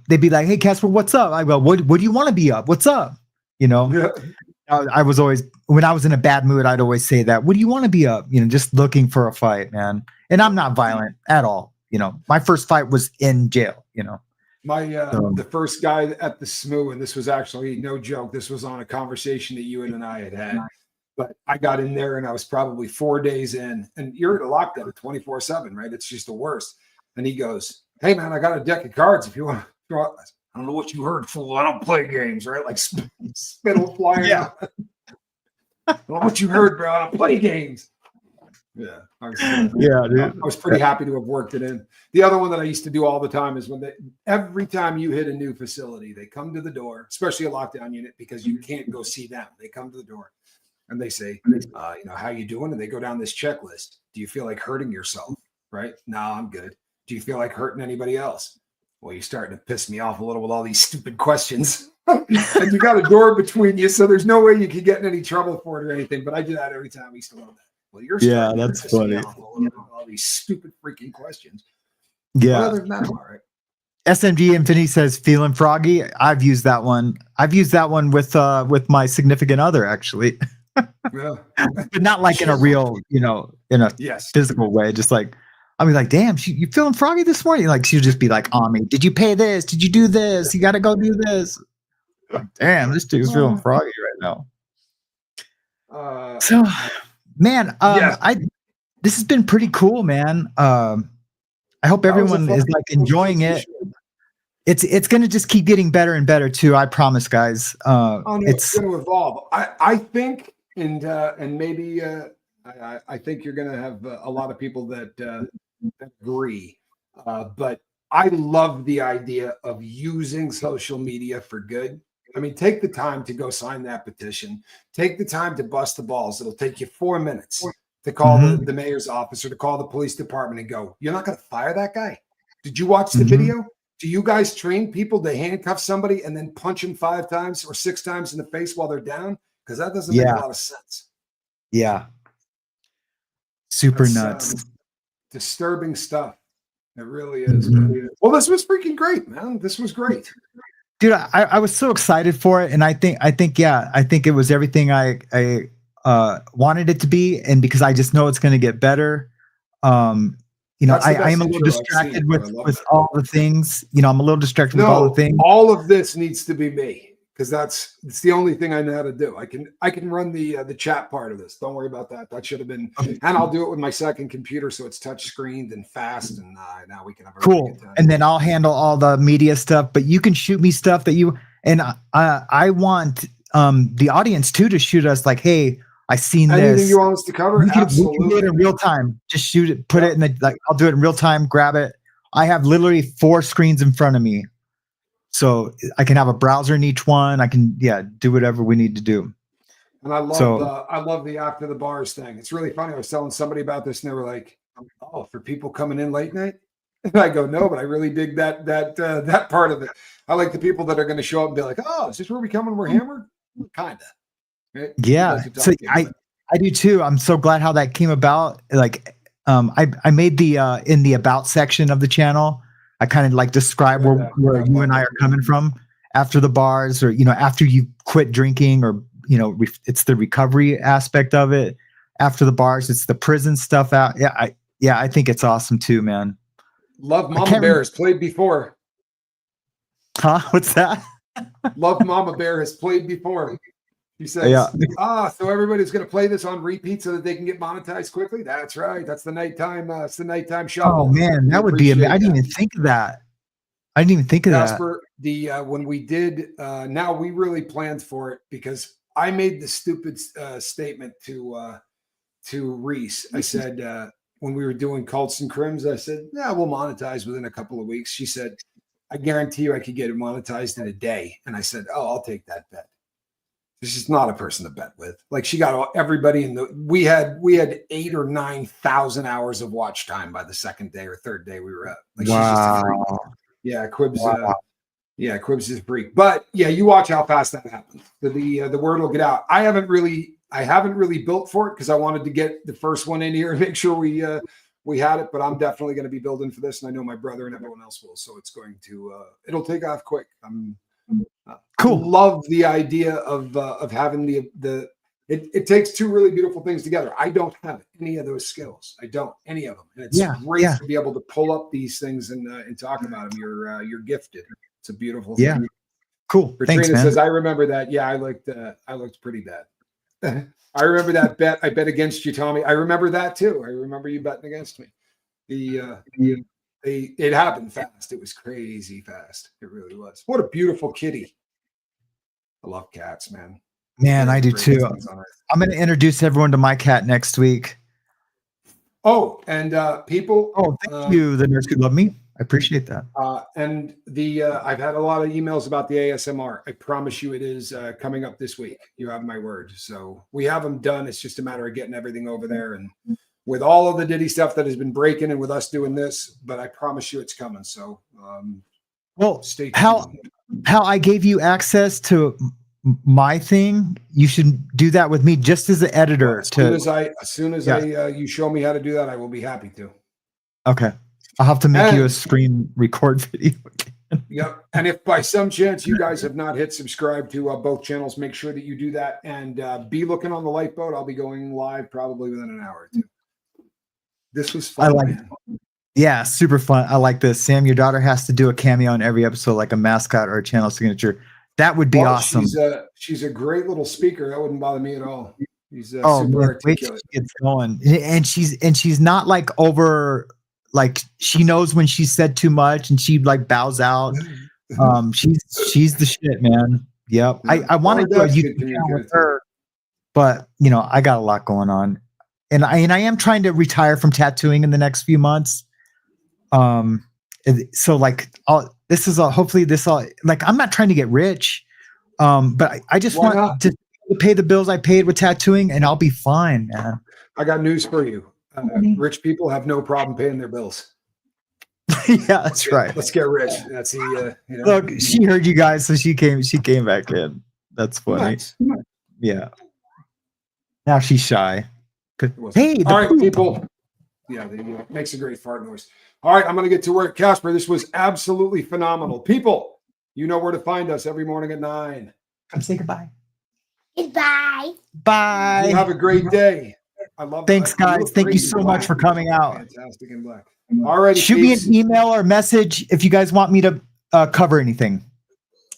they'd be like, "Hey, Casper, what's up?" I go, "What do you want to be up? What's up?" You know, I was always, when I was in a bad mood, I'd always say that. What do you want to be up? You know, just looking for a fight, man. And I'm not violent at all. You know, my first fight was in jail. You know, my the first guy at the SMU, and this was actually no joke. This was on a conversation that you and I had. But I got in there and I was probably 4 days in, and you're at a lockdown 24/7, right? It's just the worst. And he goes, "Hey man, I got a deck of cards if you want." I don't know what you heard, fool. I don't play games, right? Like spittle flying. Yeah. I don't know what you heard, bro. I don't play games. Yeah. Dude. I was pretty happy to have worked it in. The other one that I used to do all the time is when every time you hit a new facility, they come to the door, especially a lockdown unit, because you can't go see them. They come to the door and they say, how you doing? And they go down this checklist. Do you feel like hurting yourself? Right? No, I'm good. Do you feel like hurting anybody else? Well, you're starting to piss me off a little with all these stupid questions. And you got a door between you, so there's no way you could get in any trouble for it or anything. But I do that every time. I used to love that. Well, you're that's funny. All these stupid freaking questions. Yeah. But other than that, all right. SMG Infinity says feeling froggy. I've used that one. I've used that one with my significant other, actually. Yeah. But not like in a real, in a physical way. Just like, I mean, like, damn, you feeling froggy this morning? Like, she'll just be like on me. Did you pay this? Did you do this? You got to go do this. Like, damn, this dude's feeling froggy right now. So, man, this has been pretty cool, man. I hope everyone is like enjoying it. It's going to just keep getting better and better too. I promise, guys. It's going to evolve. I think, and maybe I think you're going to have a lot of people that agree. But I love the idea of using social media for good. I mean, take the time to go sign that petition. Take the time to bust the balls. It'll take you 4 minutes to call the mayor's office or to call the police department and go, "You're not going to fire that guy? Did you watch the video? Do you guys train people to handcuff somebody and then punch them 5 times or 6 times in the face while they're down? Because that doesn't make a lot of sense." Yeah. Super nuts. Disturbing stuff. It really is. Well, this was freaking great, man. This was great. Dude, I was so excited for it. And I think it was everything I wanted it to be. And because I just know it's going to get better. I am a little distracted with all the things. I'm a little distracted with all the things. All of this needs to be me, because it's the only thing I know how to do. I can run the chat part of this. Don't worry about that. That should have been, and I'll do it with my second computer, so it's touch screened and fast. And now we can have a cool. really good time. And then I'll handle all the media stuff. But you can shoot me stuff that you and I want the audience too to shoot us like, "Hey, I seen Anything this. You want us to cover? We can Absolutely. do it in real time. Just shoot it, put it in I'll do it in real time, grab it. I have literally 4 screens in front of me. So I can have a browser in each one. I can, do whatever we need to do. And I love the after the bars thing. It's really funny. I was telling somebody about this and they were like, "Oh, for people coming in late night?" And I go, "No, but I really dig that part of it. I like the people that are going to show up and be like, 'Oh, is this where we come when we're hammered?'" Kind of. Right? Yeah. So I do too. I'm so glad how that came about. Like, I made the in the about section of the channel, I kind of like describe where you and I are coming from after the bars, or after you quit drinking, or it's the recovery aspect of it. After the bars, it's the prison stuff out. I think it's awesome too, man. Love Mama Bear has played before. Huh? What's that? Love Mama Bear has played before. He says, so everybody's going to play this on repeat so that they can get monetized quickly. That's right. That's the nighttime. It's the nighttime shuffle. Oh man, that would be amazing. I didn't even think of that. Casper, when we did, now we really planned for it, because I made the stupid statement to Reese. I said, when we were doing Cults and Crims, I said, "Yeah, we'll monetize within a couple of weeks." She said, "I guarantee you I could get it monetized in a day." And I said, "Oh, I'll take that bet." This is not a person to bet with. Like, she got everybody we had 8,000 or 9,000 hours of watch time by the second day or third day we were up. Like, wow. She's just a freak. Yeah, Quib's. Wow. Quib's is a freak. But yeah, you watch how fast that happens. The word will get out. I haven't really built for it, because I wanted to get the first one in here and make sure we we had it, but I'm definitely going to be building for this, and I know my brother and everyone else will. So it's going to it'll take off quick. I'm cool. Love the idea of having the. It takes two really beautiful things together. I don't have any of those skills. I don't any of them, and it's great to be able to pull up these things and talk about them. You're gifted. It's a beautiful thing. Yeah, cool. Katrina Thanks, man. says, "I remember that. Yeah, I looked pretty bad. I remember that bet. I bet against you, Tommy. I remember that too. I remember you betting against me. It happened fast. It was crazy fast. It really was. What a beautiful kitty. I love cats, man. Man, I do too. I'm going to introduce everyone to my cat next week. Oh, and people. Oh, thank you, the nurse who love me. I appreciate that. And I've had a lot of emails about the ASMR. I promise you, it is coming up this week. You have my word. So we have them done. It's just a matter of getting everything over there, and with all of the Diddy stuff that has been breaking, and with us doing this. But I promise you, it's coming. So, well, stay tuned. How I gave you access to my thing, you should do that with me just as the editor. As soon as you show me how to do that, I will be happy to. Okay. I'll have to make you a screen record video. Yep. And if by some chance you guys have not hit subscribe to both channels, make sure that you do that, and be looking on the Lifeboat. I'll be going live probably within an hour or two. This was fun. Yeah, super fun. I like this. Sam, your daughter has to do a cameo on every episode, like a mascot or a channel signature. That would be awesome. She's a great little speaker. That wouldn't bother me at all. She's super articulate. Wait till she gets going. And she's not like over, like she knows when she said too much and she like bows out. She's the shit, man. Yep. I want to do a YouTube channel with her, but I got a lot going on, and I am trying to retire from tattooing in the next few months. So like hopefully this all, like, I'm not trying to get rich, but I just want to pay the bills I paid with tattooing, and I'll be fine, man. I got news for you. Rich people have no problem paying their bills. Yeah, that's right. Let's get rich. That's the look. She heard you guys, so she came back in. That's funny. Nice. Yeah. Now she's shy. Hey, all right, people. Yeah, makes a great fart noise. All right, I'm going to get to work. Casper, this was absolutely phenomenal. People, you know where to find us every morning at 9. Come say goodbye. Goodbye. Bye. You have a great day. I love. Thanks, guys. Thank you so much for coming out. Fantastic and black. All right. Shoot me an email or message if you guys want me to cover anything.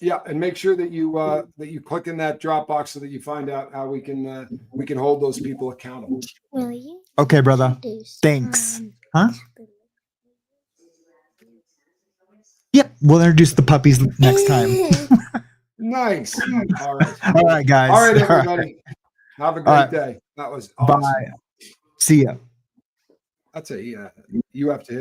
Yeah, and make sure that you click in that Dropbox so that you find out how we can hold those people accountable. Will you? Okay, brother. Thanks. Huh? Yep, we'll introduce the puppies next time. Nice. All right. All right, guys. All right, everybody. Have a great day. That was awesome. Bye. See ya. That's you have to hit it.